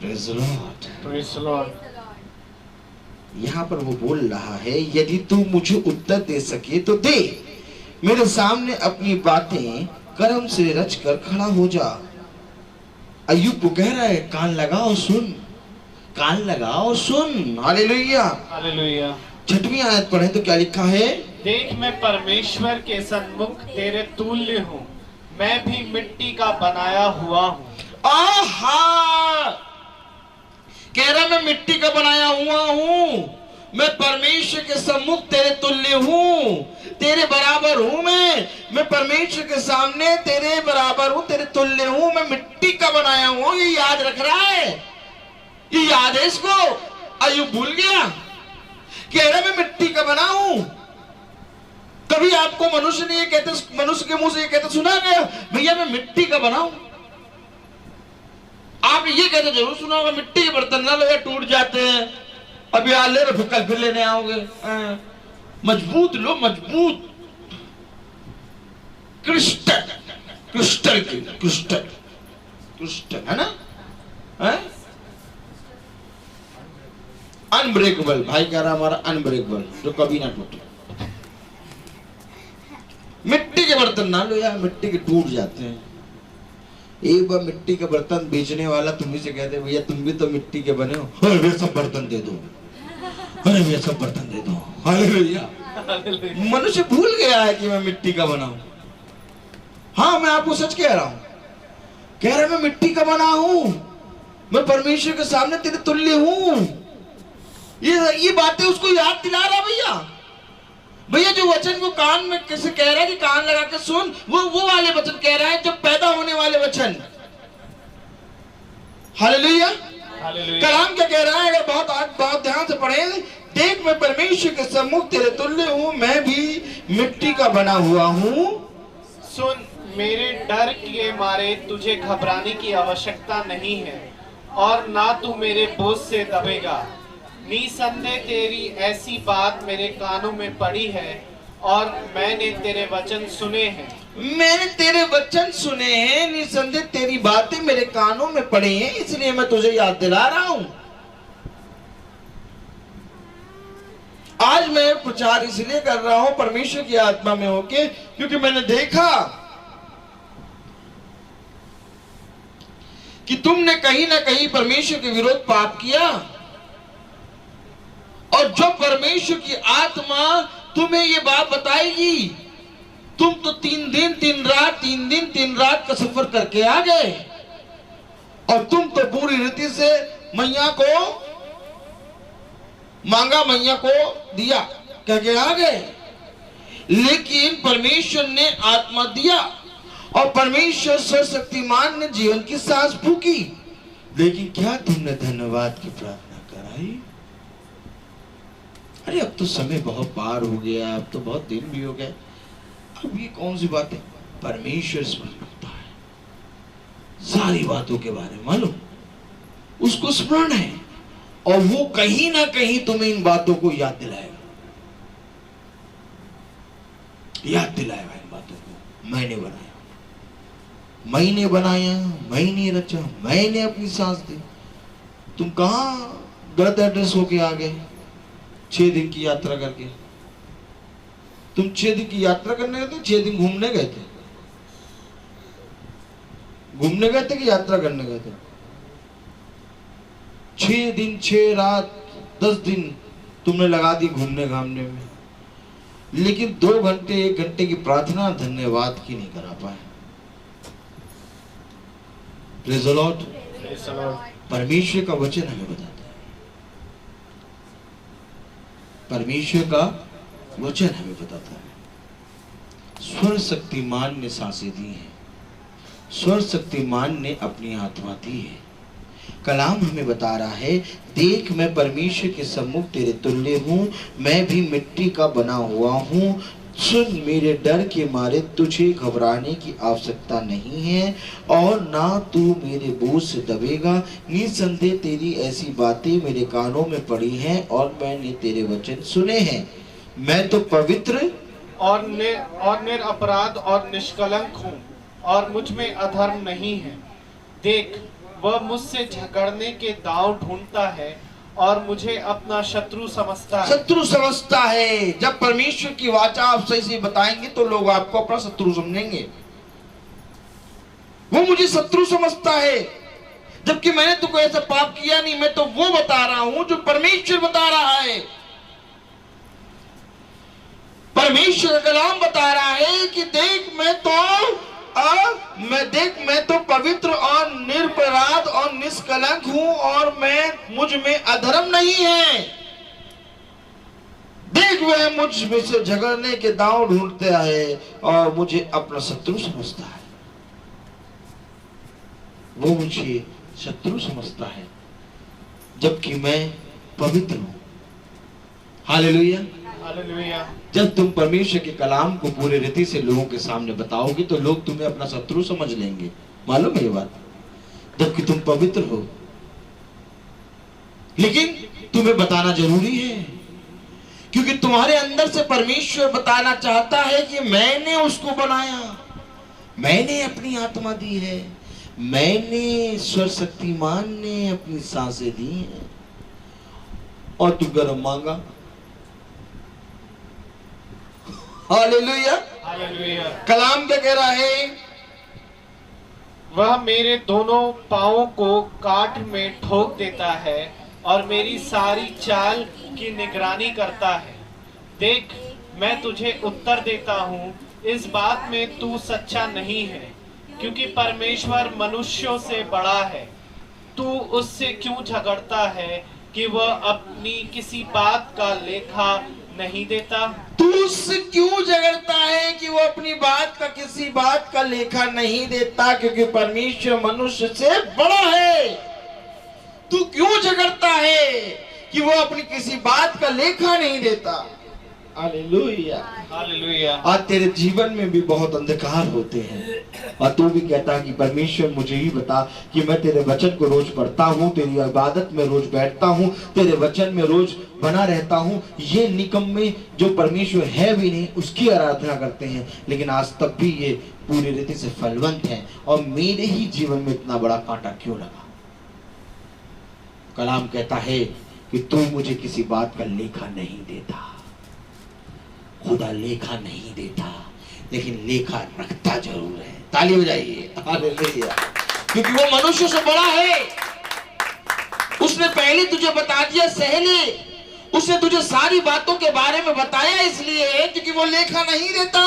Praise the Lord, praise the Lord. यहां पर वो बोल रहा है, यदि तू मुझे उत्तर दे सके तो दे, मेरे सामने अपनी बातें कर्म से रच कर खड़ा हो जा। अय्यूब को कह रहा है, कान लगाओ सुन, कान लगाओ सुन। Hallelujah, hallelujah. 6वीं आयत पढ़े तो क्या लिखा है? देख मैं परमेश्वर के सन्मुख तेरे तुल्य हूँ, मैं भी मिट्टी का बनाया हुआ हूँ। आहा, कह रहा मैं मिट्टी का बनाया हुआ हूँ, मैं परमेश्वर के सम्मुख तेरे तुल्य हूँ, तेरे बराबर हूँ। मैं परमेश्वर के सामने तेरे बराबर हूँ, तेरे तुल्य हूँ, मैं मिट्टी का बनाया हूँ। ये याद रख रहा है, ये याद है इसको। अय्यूब भूल गया, कह रहा मैं मिट्टी का बना हूं, कभी आपको मनुष्य ने ये कहते, मनुष्य के मुंह से ये कहते सुना गया, भैया मैं मिट्टी का बना हूं? आप ये कहते जरूर सुना होगा, मिट्टी के बर्तन ना लो या टूट जाते हैं, अभी आ ले रहे कल फिर लेने आओगे। मजबूत लो, मजबूत क्रिस्टल, क्रिस्टल की क्रिस्टल, क्रिस्टल है ना, अनब्रेकेबल। भाई कह रहा हमारा अनब्रेकेबल, जो कभी ना टूटे। मिट्टी के बर्तन ना लो यार, मिट्टी के टूट जाते हैं। एक बार मिट्टी के बर्तन बेचने वाला तुम्ही से कहते भैया तुम भी तो मिट्टी के बने हो, अरे भैया सब बर्तन दे दो, अरे भैया सब बर्तन दे दो। हालेलुया। मनुष्य भूल गया है कि मैं मिट्टी का बना हूं। हाँ मैं आपको सच कह रहा हूं, कह रहा मैं मिट्टी का बना हूं, मैं परमेश्वर के सामने तेरे तुल्य हूं। ये बातें उसको याद दिला रहा भैया। भैया जो वचन वो कान में कैसे कह रहा है कि कान लगा के सुन, वो वाले वचन कह रहा है जो पैदा होने वाले वचन। हालेलुया। कलाम क्या कह रहा है? अगर बहुत ध्यान से पढ़े, देख मैं परमेश्वर के सम्मुख तेरे तुल्य हूं, मैं भी मिट्टी का बना हुआ हूं। सुन, मेरे डर के मारे तुझे घबराने की आवश्यकता नहीं है और ना तू मेरे बोझ से दबेगा। निसंदेह तेरी ऐसी बात मेरे कानों में पड़ी है और मैंने तेरे वचन सुने हैं। मैंने तेरे वचन सुने हैं, निसंदेह तेरी बातें मेरे कानों में पड़ी हैं, इसलिए मैं तुझे याद दिला रहा हूं। आज मैं प्रचार इसलिए कर रहा हूं परमेश्वर की आत्मा में होके, क्योंकि मैंने देखा कि तुमने कहीं ना कहीं परमेश्वर के विरोध पाप किया, और जब परमेश्वर की आत्मा तुम्हें ये बात बताएगी, तुम तो 3 दिन 3 रात का सफर करके आ गए, और तुम तो पूरी रीति से मैया को मांगा, मैया को दिया कह के आ गए। लेकिन परमेश्वर ने आत्मा दिया और परमेश्वर सर्वशक्तिमान ने जीवन की सांस फूकी, लेकिन क्या तुमने धन्यवाद की प्रार्थना कराई? अरे अब तो समय बहुत पार हो गया, अब तो बहुत दिन भी हो गए, अब ये कौन सी बातें? परमेश्वर स्मरण रखता है, सारी बातों के बारे में मालूम, उसको स्मरण है, और वो कहीं ना कहीं तुम्हें इन बातों को याद दिलाएगा, याद दिलाएगा इन बातों को। मैंने बनाया, मैंने बनाया, मैंने रचा, मैंने अपनी सांस दी। तुम कहां गलत एड्रेस होके आ गए? 6 दिन की यात्रा करके तुम 6 दिन की यात्रा करने गए थे, 6 दिन घूमने गए थे? घूमने गए थे कि यात्रा करने गए थे? 6 दिन 6 रात 10 दिन तुमने लगा दी घूमने घामने में, लेकिन 2 घंटे 1 घंटे की प्रार्थना धन्यवाद की नहीं करा पाए। Praise the Lord. परमेश्वर का वचन हमें बताता है, परमेश्वर का वचन हमें बताता है, स्वर शक्तिमान ने सांसें दी हैं, स्वर शक्तिमान ने अपनी आत्मा दी है। कलाम हमें बता रहा है, देख मैं परमेश्वर के सम्मुख तेरे तुल्य हूँ, मैं भी मिट्टी का बना हुआ हूँ। सुन, मेरे डर के मारे तुझे घबराने की आवश्यकता नहीं है और ना तू मेरे बोझ से दबेगा। निसंदेह तेरी ऐसी बातें मेरे कानों में पड़ी हैं और मैंने तेरे वचन सुने हैं। मैं तो पवित्र और निरपराध और निष्कलंक हूँ और मुझ में अधर्म नहीं है। देख, वह मुझसे झगड़ने के दांव ढूंढता है और मुझे अपना शत्रु समझता है। शत्रु समझता है। जब परमेश्वर की वाचा आप सही से बताएंगे तो लोग आपको अपना शत्रु समझेंगे। वो मुझे शत्रु समझता है, जबकि मैंने तो कोई ऐसा पाप किया नहीं। मैं तो वो बता रहा हूं जो परमेश्वर बता रहा है। परमेश्वर का कलाम बता रहा है कि देख मैं तो पवित्र और निरपराध और निष्कलंक हूं और मुझ में अधर्म नहीं है। देख, वह मुझ में से झगड़ने के दांव ढूंढता है और मुझे अपना शत्रु समझता है। वो मुझे शत्रु समझता है, जबकि मैं पवित्र हूं। हालेलुया। हालेलुया। जब तुम परमेश्वर के कलाम को पूरे रीति से लोगों के सामने बताओगे तो लोग तुम्हें अपना शत्रु समझ लेंगे, मालूम है ये बात, जबकि तुम पवित्र हो। लेकिन तुम्हें बताना जरूरी है, क्योंकि तुम्हारे अंदर से परमेश्वर बताना चाहता है कि मैंने उसको बनाया, मैंने अपनी आत्मा दी है, मैंने सर्वशक्तिमान ने अपनी सांसें दी हैं, और तू गरम मांगा। हालेलुया। हालेलुया। कलाम क्या कह रहा है? वह मेरे दोनों पांवों को काठ में ठोक देता है और मेरी सारी चाल की निगरानी करता है। देख, मैं तुझे उत्तर देता हूँ, इस बात में तू सच्चा नहीं है, क्योंकि परमेश्वर मनुष्यों से बड़ा है। तू उससे क्यों झगड़ता है कि वह अपनी किसी बात का लेखा नहीं देता? तू उससे क्यों झगड़ता है कि वो अपनी बात का किसी बात का लेखा नहीं देता, क्योंकि परमेश्वर मनुष्य से बड़ा है। तू क्यों झगड़ता है कि वो अपनी किसी बात का लेखा नहीं देता? हालेलुया। हालेलुया। आज तेरे जीवन में भी बहुत अंधकार होते हैं और तू भी कहता है कि परमेश्वर मुझे ही बता कि मैं तेरे वचन को रोज पढ़ता हूँ, तेरी इबादत में रोज बैठता हूँ, तेरे वचन में रोज बना रहता हूँ। ये निकम्मे जो परमेश्वर है भी नहीं उसकी आराधना करते हैं, लेकिन आज तक भी ये पूरी रीति से फलवंत है, और मेरे ही जीवन में इतना बड़ा कांटा क्यों लगा? कलाम कहता है कि तू मुझे किसी बात का लेखा नहीं देता। खुदा लेखा नहीं देता, लेकिन लेखा रखता जरूर है। ताली बजाइए, हालेलुया। क्योंकि वो मनुष्य से बड़ा है। उसने पहले तुझे बता दिया सहले, उसने तुझे सारी बातों के बारे में बताया, इसलिए क्योंकि वो लेखा नहीं देता,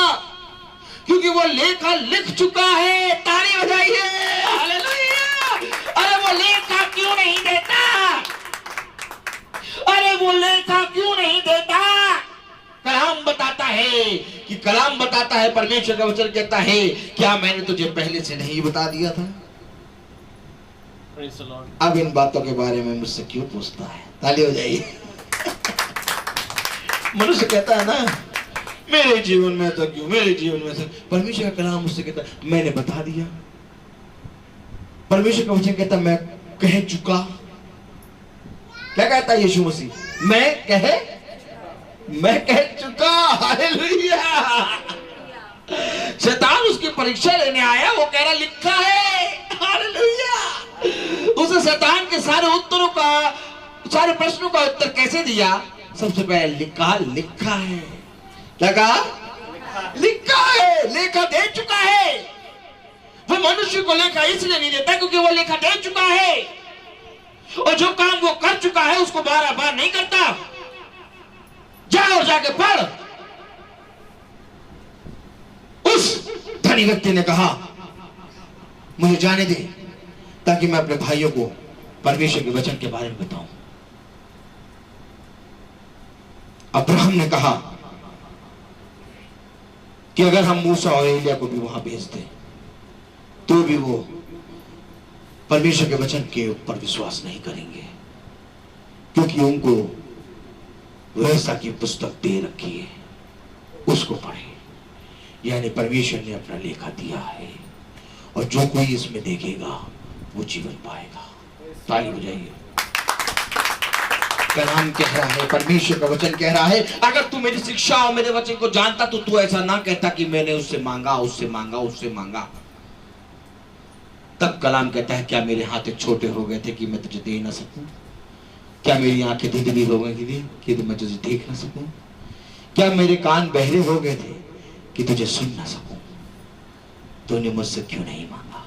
क्योंकि वो लेखा लिख चुका है। ताली बजाइए, हालेलुया। अरे वो लेखा क्यों नहीं देता? अरे वो लेखा क्यों नहीं देता? कलाम बताता है कि कलाम बताता है, परमेश्वर का वचन कहता है, क्या मैंने तुझे पहले से नहीं बता दिया था? Praise the Lord. अब इन बातों के बारे में मुझसे क्यों पूछता है? ताली हो जाइए। मनुष्य कहता है ना, मेरे जीवन में तो क्यों, मेरे जीवन में से। परमेश्वर का कलाम मुझसे कहता है, मैंने बता दिया। परमेश्वर का वचन कहता है, मैं कह चुका। क्या कहता है यीशु मसीह? मैं कह चुका। हालेलुया। शैतान उसकी परीक्षा लेने आया, वो कह रहा लिखा है। हालेलुया। उसने शैतान के सारे उत्तरों का, सारे प्रश्नों का उत्तर कैसे दिया? सबसे पहले लिखा है। क्या कहा? लिखा है, लेखा दे चुका है। वो मनुष्य को लेखा इसलिए नहीं देता क्योंकि वो लेखा दे चुका है, और जो काम वो कर चुका है उसको बार बार नहीं करता। जा और जाके पढ़। उस धनी व्यक्ति ने कहा, मुझे जाने दे ताकि मैं अपने भाइयों को परमेश्वर के वचन के बारे में बताऊं। अब्राहम ने कहा कि अगर हम मूसा और एलिया को भी वहां भेज दें तो भी वो परमेश्वर के वचन के ऊपर विश्वास नहीं करेंगे, क्योंकि उनको व्यवस्था की पुस्तक दे रखी है, उसको पढ़े। यानी परमेश्वर ने अपना लेखा दिया है, और जो कोई इसमें देखेगा वो जीवन पाएगा। ताली बजाइए। कलाम कह रहा है, परमेश्वर का वचन कह रहा है, अगर तू मेरी शिक्षा और मेरे वचन को जानता तो तू ऐसा ना कहता कि मैंने उससे मांगा। तब कलाम कहता है, क्या मेरे हाथ छोटे हो गए थे कि मैं तुझे दे ना सकूं? क्या मेरी आंखें धुंधली हो गई थी कि मैं तुझे देख ना सकूं? क्या मेरे कान बहरे हो गए थे कि तुझे सुन ना सकूं? तूने मुझसे क्यों नहीं मांगा?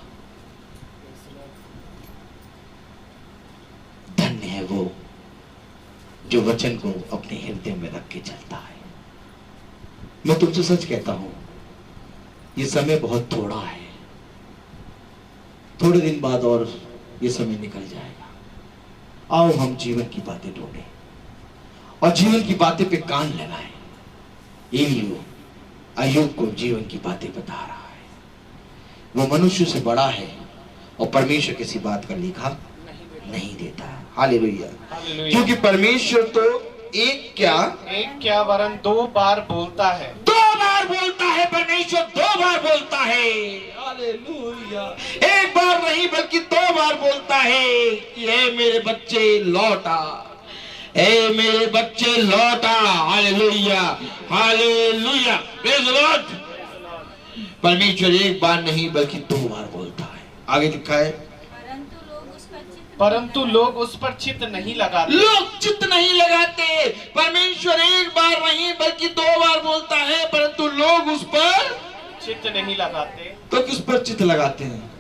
धन्य है वो जो वचन को अपने हृदय में रख के चलता है। मैं तुमसे सच कहता हूं, ये समय बहुत थोड़ा है, थोड़े दिन बाद और ये समय निकल जाएगा। आओ हम जीवन की बातें ढूंढें और जीवन की बातें पे कान लगाएं। एलियू अय्यूब को जीवन की बातें बता रहा है। वो मनुष्य से बड़ा है और परमेश्वर किसी बात का लेखा नहीं देता है। हालेलुया। क्योंकि परमेश्वर तो एक क्या वरन 2 बार बोलता है। 2 बार बोलता है परमेश्वर, 2 बार बोलता है। हालेलुया। एक बार नहीं बल्कि 2 बार बोलता है कि हे मेरे बच्चे लौटा, हे मेरे बच्चे लौटा। Hallelujah, hallelujah, praise the Lord. परमेश्वर एक बार नहीं बल्कि 2 बार बोलता है। आगे लिखा है परंतु लोग उस पर चित्त नहीं लगाते। लोग चित्त नहीं लगाते। परमेश्वर एक बार नहीं बल्कि 2 बार बोलता है, परंतु लोग उस पर चित्त नहीं लगाते। तो किस पर चित्त लगाते हैं?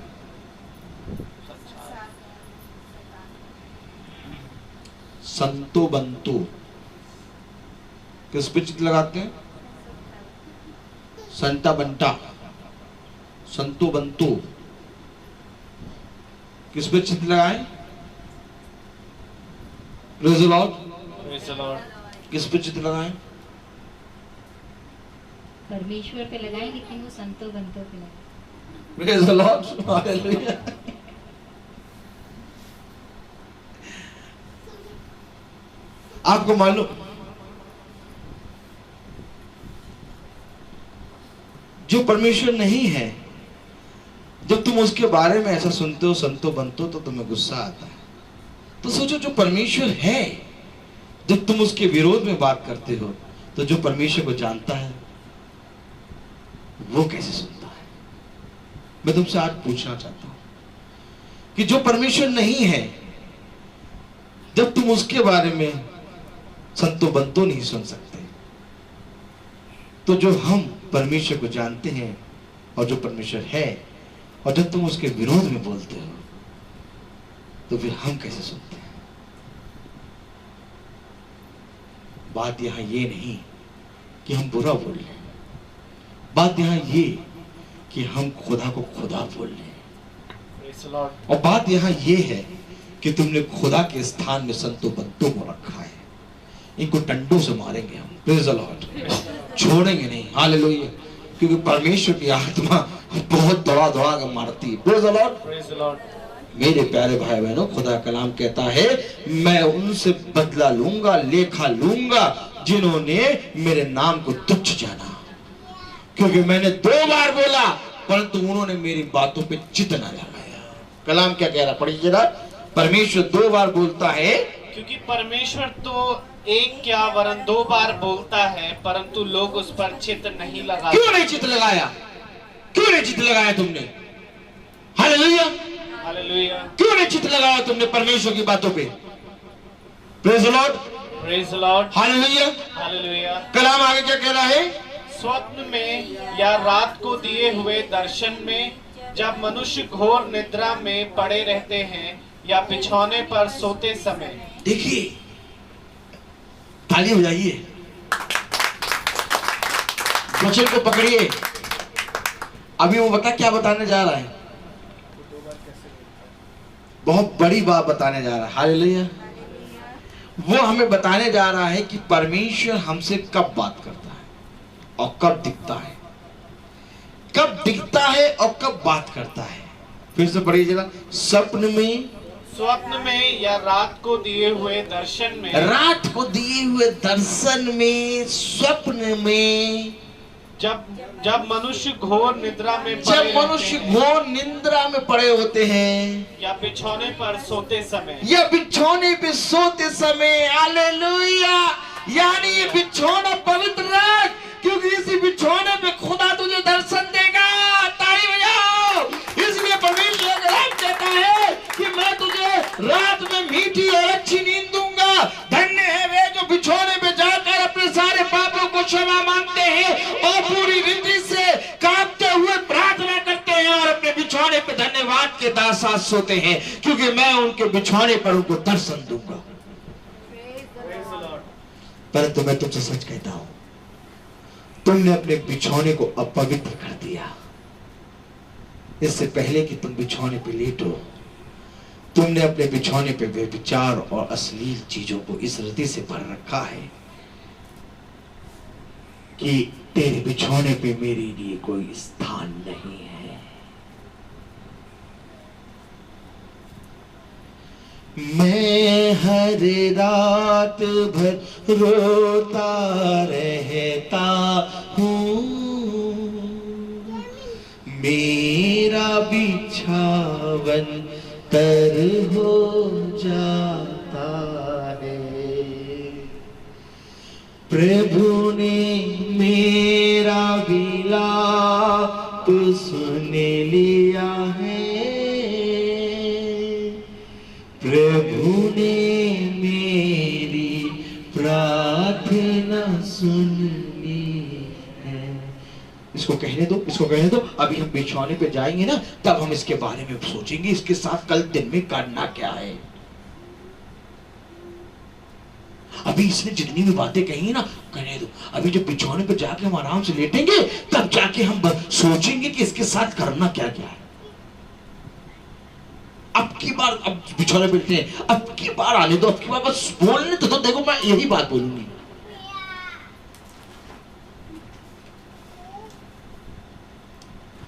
संतो बंतो किस पे चित्त लगाते हैं? संता बंटा, संतो बंतो किस पे चित्त लगाए? Praise the Lord. किस पे चित्त लगाए? परमेश्वर पे लगाए, लेकिन वो संतो बंतों पे लगाए। Praise the Lord, hallelujah. आपको मालूम, जो परमेश्वर नहीं है, जब तुम उसके बारे में ऐसा सुनते हो संतो बनतो, तो तुम्हें गुस्सा आता है। तो सोचो, जो परमेश्वर है, जब तुम उसके विरोध में बात करते हो, तो जो परमेश्वर को जानता है वो कैसे सुनता है? मैं तुमसे आज पूछना चाहता हूं कि जो परमेश्वर नहीं है, जब तुम उसके बारे में संतो बंतो नहीं सुन सकते, तो जो हम परमेश्वर को जानते हैं और जो परमेश्वर है, और जब तुम उसके विरोध में बोलते हो, तो फिर हम कैसे सुनते हैं? बात यहां ये नहीं कि हम बुरा बोल लें, बात यहां ये कि हम खुदा को खुदा बोल लें। और बात यहां ये है कि तुमने खुदा के स्थान में संतो बंतों को रखा है। इनको डंडों से मारेंगे हम, प्रेज़ द लॉर्ड, छोड़ेंगे नहीं। हालेलुया। क्योंकि परमेश्वर की आत्मा बहुत दौड़ा दौड़ा कर मारती है। Praise the Lord. मेरे प्यारे भाई बहनों, खुदा कलाम कहता है, मैं उनसे बदला लूंगा, लेखा लूंगा, जिन्होंने मेरे नाम को तुच्छ जाना। क्योंकि मैंने 2 बार बोला, परंतु उन्होंने मेरी बातों पे चित्त न लगाया। कलाम क्या कह रहा, पढ़िए जरा। परमेश्वर 2 बार बोलता है, क्योंकि परमेश्वर तो एक क्या वरन 2 बार बोलता है, परंतु लोग उस पर चित्त नहीं लगाते। क्यों नहीं चित्त लगाया? क्यों नहीं चित्त लगाया तुमने? Hallelujah, hallelujah. क्यों नहीं चित्त लगाया तुमने परमेश्वर की बातों पे? Praise the Lord, praise the Lord, hallelujah, hallelujah. कलाम आगे क्या कह रहा है? स्वप्न में या रात को दिए हुए दर्शन में, जब मनुष्य घोर निद्रा में पड़े रहते हैं या बिछौने पर सोते समय। देखिए, ताली बजाइए, वचन को पकड़िए। अभी वो क्या बताने जा रहा है? बहुत बड़ी बात बताने जा रहा है। हालेलुया। वो हमें बताने जा रहा है कि परमेश्वर हमसे कब बात करता है और कब दिखता है, कब दिखता है और कब बात करता है। फिर से पढ़िए जरा। स्वप्न में या रात को दिए हुए दर्शन में, रात को दिए हुए दर्शन में, स्वप्न में, जब मनुष्य घोर निद्रा में जब मनुष्य घोर निद्रा में पड़े होते हैं, या बिछौने पर सोते समय, या बिछौने पे सोते समय। हालेलुया। यानी ये बिछौना पवित्र रख, क्योंकि इसी बिछौने पे खुदा तुझे दर्शन देगा। ताली बजाओ। इसलिए परमेश्वर कहता है कि मैं तुझे रात में मीठी और अच्छी नींद दूंगा। धन्य है वे जो बिछौने पे जाकर अपने सारे पापों को क्षमा मांगते हैं और पूरी रीति से कांपते हुए प्रार्थना करते हैं और अपने बिछौने पे धन्यवाद के साथ सोते हैं, क्योंकि मैं उनके बिछौने पर उनको दर्शन दूंगा। परंतु मैं तुमसे सच कहता हूं, तुमने अपने बिछौने को अपवित्र कर दिया। इससे पहले कि तुम बिछौने पे लेटो, तुमने अपने बिछौने पे व्यभिचार और अश्लील चीजों को इस रीति से भर रखा है कि तेरे बिछौने पे मेरे लिए कोई स्थान नहीं है। मैं हर रात भर रोता रहता हूँ, मेरा बिछावन तर हो जाता है। प्रभु ने मेरा विलाप सुन लिया है, प्रभु ने मेरी प्रार्थना सुन ली है। इसको कहने दो, इसको कहने दो। अभी हम बिछौने पे जाएंगे ना, तब हम इसके बारे में सोचेंगे, इसके साथ कल दिन में करना क्या है। अभी इसने जितनी भी बातें कही ना, कहने दो। अभी जब बिछौने पे जाके हम आराम से लेटेंगे, तब जाके हम सोचेंगे कि इसके साथ करना क्या क्या है। अब की बार, अब बिछौने पे लेटे हैं, अब की बार आने दो, अब की बार बस बोलने तो देखो मैं यही बात बोलूंगी।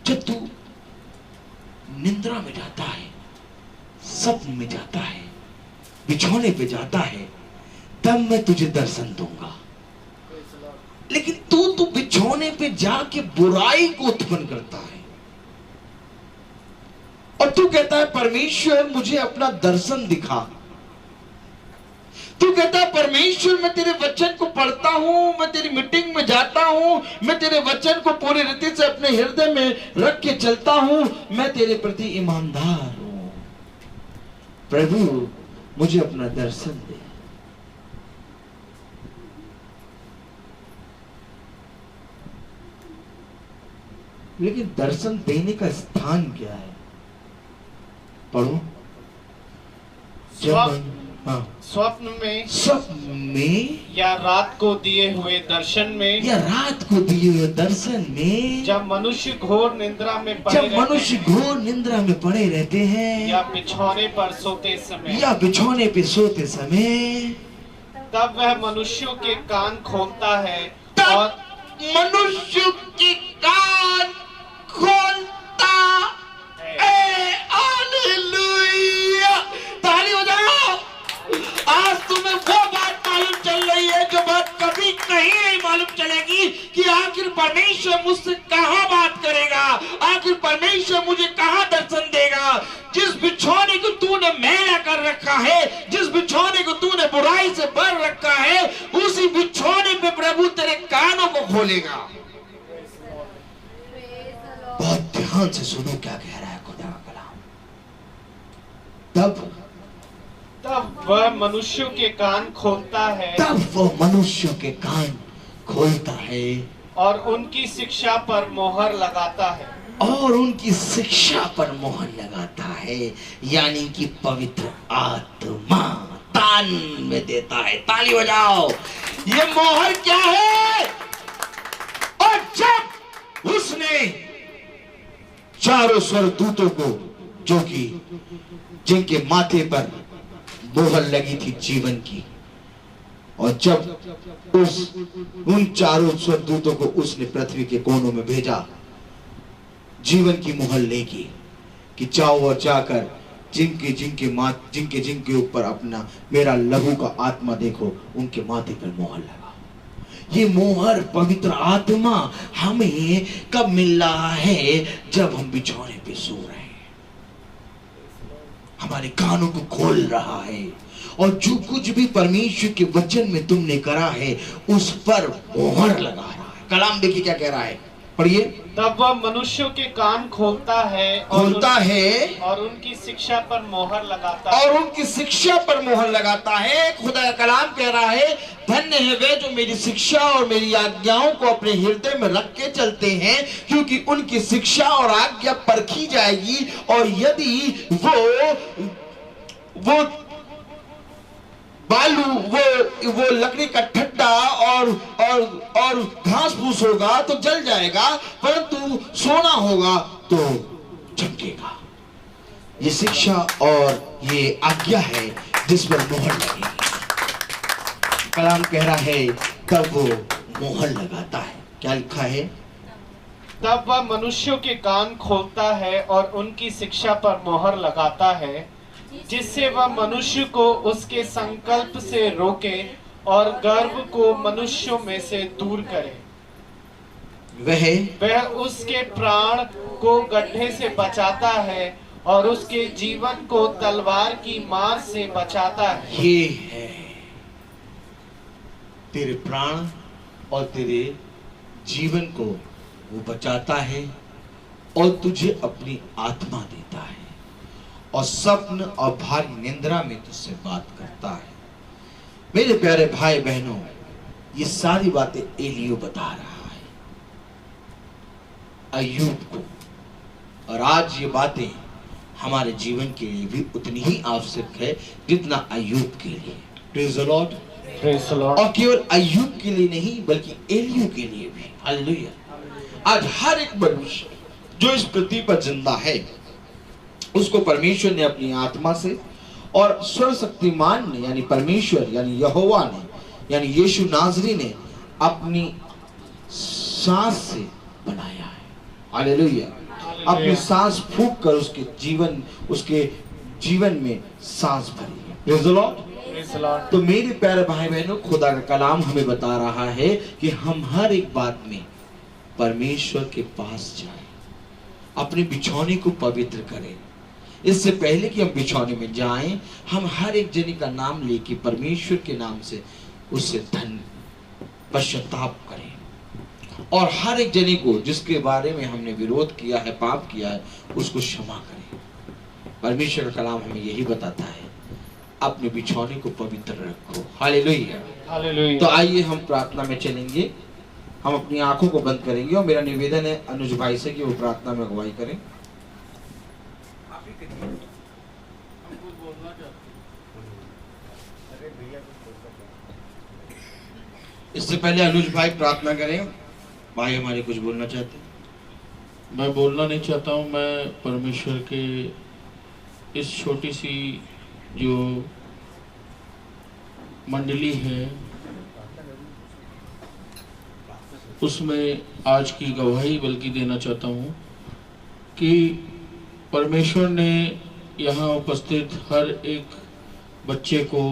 जब तू निंद्रा में जाता है, सपने में जाता है, बिछौने पे जाता है, तब मैं तुझे दर्शन दूंगा। लेकिन तू बिछौने पे जाके बुराई को उत्पन्न करता है और तू कहता है परमेश्वर मुझे अपना दर्शन दिखा। तू कहता है परमेश्वर मैं तेरे वचन को पढ़ता हूं, मैं तेरी मीटिंग में जाता हूं, मैं तेरे वचन को पूरी रीति से अपने हृदय में रख के चलता हूं, मैं तेरे प्रति ईमानदार हूं। प्रभु मुझे अपना दर्शन दे। लेकिन दर्शन देने का स्थान क्या है? पढ़ो। स्वप्न में, स्वप्न में, या रात को दिए हुए दर्शन में, या रात को दिए हुए दर्शन में, जब मनुष्य घोर निद्रा में पड़े जब मनुष्य घोर निद्रा में पड़े रहते हैं, या बिछौने पर सोते समय, या बिछौने पे सोते समय, तब वह मनुष्यों के कान खोलता है और मनुष्य के कान खोलता है। हालेलुया! ताली बजाओ। आज तुम्हें वो बात मालूम चल रही है जो बात कभी कहीं नहीं मालूम चलेगी कि आखिर परमेश्वर मुझसे कहां बात करेगा, आखिर परमेश्वर मुझे कहां दर्शन देगा। जिस बिछौने को तूने मैला कर रखा है, जिस बिछौने को तूने बुराई से भर रखा है, उसी बिछौने पे प्रभु तेरे कानों को खोलेगा। बहुत ध्यान से सुनो क्या कह रहा है खुदा का कलाम। तब वह मनुष्यों के कान खोलता है, तब वो मनुष्यों के कान खोलता है और उनकी शिक्षा पर मोहर लगाता है, और उनकी शिक्षा पर मोहर लगाता है, यानी कि पवित्र आत्मा दान में देता है। ताली बजाओ। ये मोहर क्या है? और जब उसने चारों स्वर्गदूतों को, जो कि जिनके माथे पर मोहर लगी थी जीवन की, और जब उन चारों स्वर्गदूतों को उसने पृथ्वी के कोनों में भेजा जीवन की मोहर लेके कि जाओ और जाकर जिनके ऊपर अपना मेरा लहू का आत्मा देखो, उनके माथे पर मोहर लगाओ। ये मोहर पवित्र आत्मा हमें कब मिल रहा है? जब हम बिछौने पे सो रहे हैं, हमारे कानों को खोल रहा है, और जो कुछ भी परमेश्वर के वचन में तुमने करा है उस पर मोहर लगा रहा है। कलाम देखिए क्या कह रहा है, पढ़िए। तब वह मनुष्यों के कान खोलता है और उनकी शिक्षा पर मोहर लगाता है, और उनकी शिक्षा पर मोहर लगाता है। खुदा का कलाम कह रहा है, धन्य है वे जो मेरी शिक्षा और मेरी आज्ञाओं को अपने हृदय में रख के चलते हैं, क्योंकि उनकी शिक्षा और आज्ञा परखी जाएगी, और यदि वो बालू, वो लकड़ी का ठट्टा और घास फूस होगा तो जल जाएगा, परंतु सोना होगा तो चमकेगा। ये शिक्षा और ये आज्ञा है जिस पर मोहर लगेगी। कलाम कह रहा है तब वो मोहर लगाता है। क्या लिखा है? तब वह मनुष्यों के कान खोलता है और उनकी शिक्षा पर मोहर लगाता है, जिससे वह मनुष्य को उसके संकल्प से रोके और गर्व को मनुष्यों में से दूर करे। वह उसके प्राण को गड्ढे से बचाता है और उसके जीवन को तलवार की मार से बचाता है। ये है तेरे प्राण और तेरे जीवन को वो बचाता है और तुझे अपनी आत्मा देता है और स्वप्न और भारी निंद्रा में तुझसे बात करता है। मेरे प्यारे भाई बहनों, ये सारी बातें एलियो बता रहा है अय्यूब को, और आज ये बातें हमारे जीवन के लिए भी उतनी ही आवश्यक है जितना अय्यूब के लिए। Praise the Lord. Praise the Lord. और केवल अय्यूब के लिए नहीं बल्कि एलियो के लिए भी। हालेलुया। आज हर एक मनुष्य जो इस पृथ्वी पर जिंदा है उसको परमेश्वर ने अपनी आत्मा से और सर्वशक्तिमान ने यानी परमेश्वर यानी यहोवा ने यानी यीशु नाजरी ने अपनी सांस से बनाया है। हालेलुया। अपनी सांस फूंक कर उसके जीवन में सांस भरी है। Praise the Lord. तो मेरे प्यारे भाई बहनों, खुदा का कलाम हमें बता रहा है कि हम हर एक बात में परमेश्वर के पास जाएं, अपने बिछौने को पवित्र करें। इससे पहले कि हम बिछौने में जाएं, हम हर एक जने का नाम लेके परमेश्वर के नाम से उससे पश्चाताप करें और हर एक जने को जिसके बारे में हमने विरोध किया है, पाप किया है, उसको क्षमा करें। परमेश्वर का कलाम हमें यही बताता है, अपने बिछौने को पवित्र रखो। हालेलुया। हालेलुया। तो आइए हम प्रार्थना में चलेंगे। हम अपनी आंखों को बंद करेंगे और मेरा निवेदन है अनुज भाई से कि वो प्रार्थना में अगुवाई करें। इससे पहले अनुज भाई प्रार्थना करें। भाई हमारे कुछ बोलना चाहते हैं? मैं बोलना नहीं चाहता हूँ। मैं परमेश्वर के इस छोटी सी जो मंडली है उसमें आज की गवाही बल्कि देना चाहता हूँ कि परमेश्वर ने यहाँ उपस्थित हर एक बच्चे को,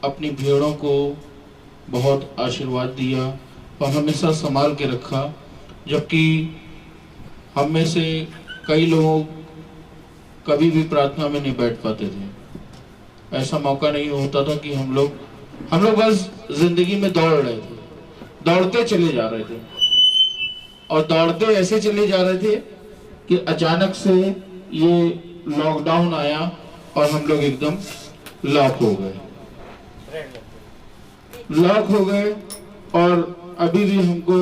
अपनी भेड़ों को बहुत आशीर्वाद दिया और हमेशा संभाल के रखा। जबकि हम में से कई लोग कभी भी प्रार्थना में नहीं बैठ पाते थे। ऐसा मौका नहीं होता था कि हम लोग बस जिंदगी में दौड़ रहे थे, दौड़ते चले जा रहे थे और दौड़ते ऐसे चले जा रहे थे कि अचानक से ये लॉकडाउन आया और हम लोग एकदम लॉक हो गए और अभी भी हमको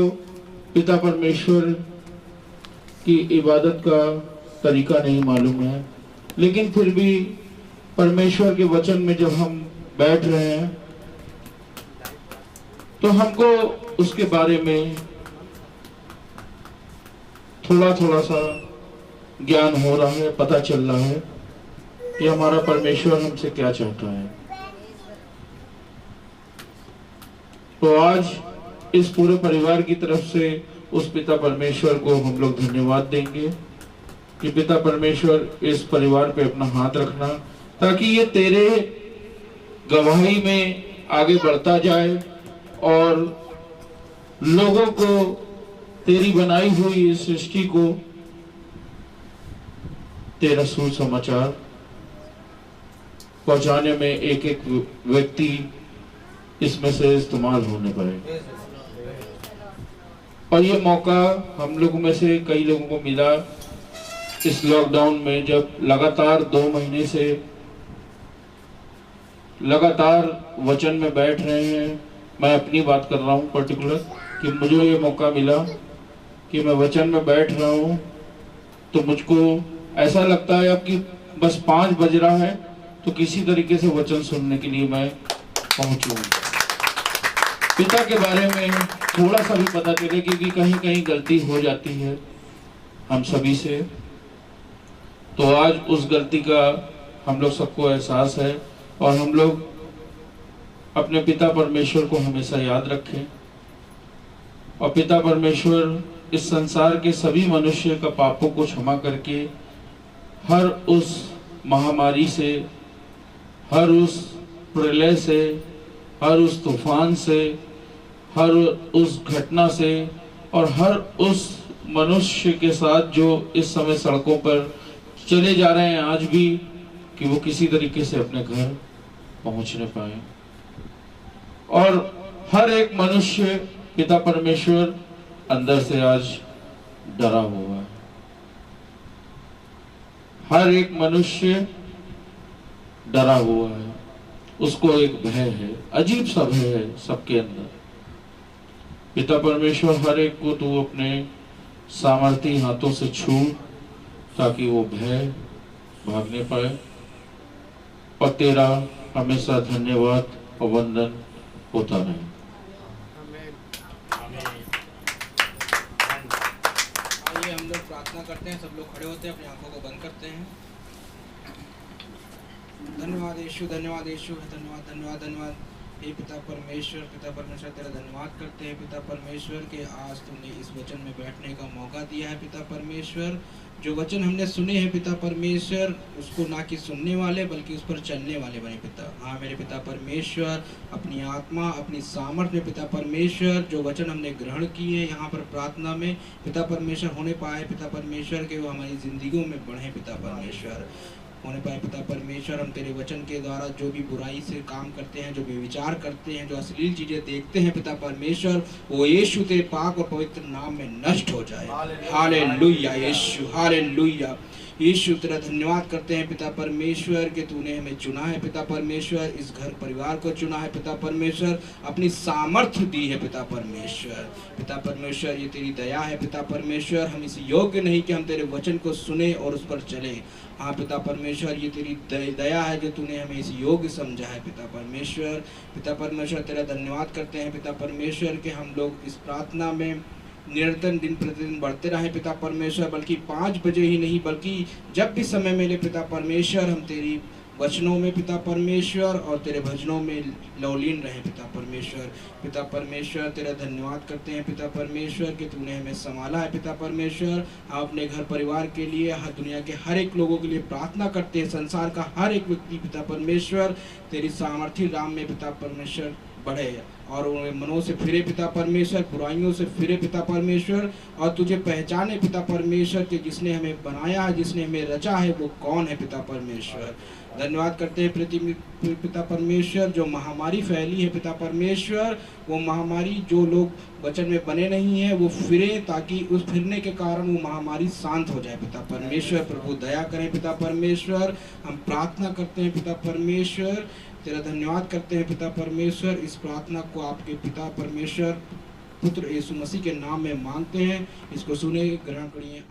पिता परमेश्वर की इबादत का तरीका नहीं मालूम है। लेकिन फिर भी परमेश्वर के वचन में जब हम बैठ रहे हैं तो हमको उसके बारे में थोड़ा सा ज्ञान हो रहा है, पता चल रहा है कि हमारा परमेश्वर हमसे क्या चाहता है। तो आज इस पूरे परिवार की तरफ से उस पिता परमेश्वर को हम लोग धन्यवाद देंगे कि पिता परमेश्वर इस परिवार पे अपना हाथ रखना ताकि ये तेरे गवाही में आगे बढ़ता जाए और लोगों को तेरी बनाई हुई इस सृष्टि को तेरा सुसमाचार पहुंचाने में एक एक व्यक्ति इसमें से इस्तेमाल होने पाए। और ये मौका हम लोगों में से कई लोगों को मिला इस लॉकडाउन में, जब लगातार 2 महीने से लगातार वचन में बैठ रहे हैं। मैं अपनी बात कर रहा हूँ पर्टिकुलर कि मुझे ये मौका मिला कि मैं वचन में बैठ रहा हूँ तो मुझको ऐसा लगता है अब कि बस 5 बज रहा है तो किसी तरीके से वचन सुनने के लिए मैं पहुंचूं। पिता के बारे में थोड़ा सा भी पता चले क्योंकि कहीं कहीं गलती हो जाती है हम सभी से। तो आज उस गलती का हम लोग सबको एहसास है और हम लोग अपने पिता परमेश्वर को हमेशा याद रखें और पिता परमेश्वर इस संसार के सभी मनुष्य का पापों को क्षमा करके हर उस महामारी से, हर उस प्रलय से, हर उस तूफान से, हर उस घटना से और हर उस मनुष्य के साथ जो इस समय सड़कों पर चले जा रहे हैं आज भी, कि वो किसी तरीके से अपने घर पहुंच न पाए। और हर एक मनुष्य पिता परमेश्वर अंदर से आज डरा हुआ है। हर एक मनुष्य डरा हुआ है, उसको एक भय है, अजीब सा भय है सबके अंदर। पिता परमेश्वर हर एक को तू अपने सामर्थी हाथों से छू, ताकि वो भय भागने पाए। और तेरा हमेशा धन्यवाद और वंदन होता रहे। आइए हम लोग प्रार्थना करते हैं, सब लोग खड़े होते हैं, अपनी आंखों को बंद करते हैं। धन्यवाद यीशु, धन्यवाद यीशु, धन्यवाद धन्यवाद धन्यवाद। हे पिता परमेश्वर, पिता परमेश्वर तेरा धन्यवाद करते हैं पिता परमेश्वर के आज तुमने इस वचन में बैठने का मौका दिया है पिता परमेश्वर। जो वचन हमने सुने हैं पिता परमेश्वर, उसको ना कि सुनने वाले बल्कि उस पर चलने वाले बने पिता। हाँ मेरे पिता परमेश्वर, अपनी आत्मा अपनी सामर्थ्य में पिता परमेश्वर जो वचन हमने ग्रहण किए यहाँ पर प्रार्थना में पिता परमेश्वर होने पाए पिता परमेश्वर के, वो हमारी जिंदगियों में बढ़े पिता परमेश्वर होने पाए पिता परमेश्वर। हम तेरे वचन के द्वारा जो भी बुराई से काम करते हैं, जो भी विचार करते हैं, जो अश्लील चीजें देखते हैं पिता परमेश्वर, वो यीशु तेरे पाक और पवित्र नाम में नष्ट हो जाए। हालेलुया यीशु, हालेलुया यीशु। तेरा धन्यवाद करते हैं पिता परमेश्वर कि तूने हमें चुना है पिता परमेश्वर, इस घर परिवार को चुना है पिता परमेश्वर, अपनी सामर्थ्य दी है पिता परमेश्वर। पिता परमेश्वर ये तेरी दया है पिता परमेश्वर, हम इस योग्य नहीं कि हम तेरे वचन को सुने और उस पर चले। हाँ पिता परमेश्वर ये तेरी दया है जो तूने हमें इस योग्य समझा है पिता परमेश्वर। पिता परमेश्वर तेरा धन्यवाद करते हैं पिता परमेश्वर कि हम लोग इस प्रार्थना में निरंतर दिन प्रतिदिन बढ़ते रहे पिता परमेश्वर, बल्कि 5 बजे ही नहीं बल्कि जब भी समय मिले पिता परमेश्वर हम तेरी वचनों में पिता परमेश्वर और तेरे भजनों में लवलीन रहे पिता परमेश्वर। पिता परमेश्वर तेरा धन्यवाद करते हैं पिता परमेश्वर कि तूने हमें संभाला है पिता परमेश्वर। हम अपने घर परिवार के लिए, हर दुनिया के हर एक लोगों के लिए प्रार्थना करते हैं, संसार का हर एक व्यक्ति पिता परमेश्वर तेरी सामर्थ्य राम में पिता परमेश्वर बढ़े और उन्हें मनों से फिरे पिता परमेश्वर, बुराइयों से फिरे पिता परमेश्वर और तुझे पहचाने पिता परमेश्वर कि जिसने हमें बनाया है, जिसने हमें रचा है वो कौन है पिता परमेश्वर। धन्यवाद करते हैं पिता परमेश्वर जो महामारी फैली है पिता परमेश्वर, वो महामारी जो लोग वचन में बने नहीं हैं वो फिरे, ताकि उस फिरने के कारण वो महामारी शांत हो जाए पिता परमेश्वर। प्रभु दया करें पिता परमेश्वर, हम प्रार्थना करते हैं पिता परमेश्वर, तेरा धन्यवाद करते हैं पिता परमेश्वर। इस प्रार्थना को आपके पिता परमेश्वर पुत्र यीशु मसीह के नाम में मांगते हैं, इसको सुने ग्रहण करिए।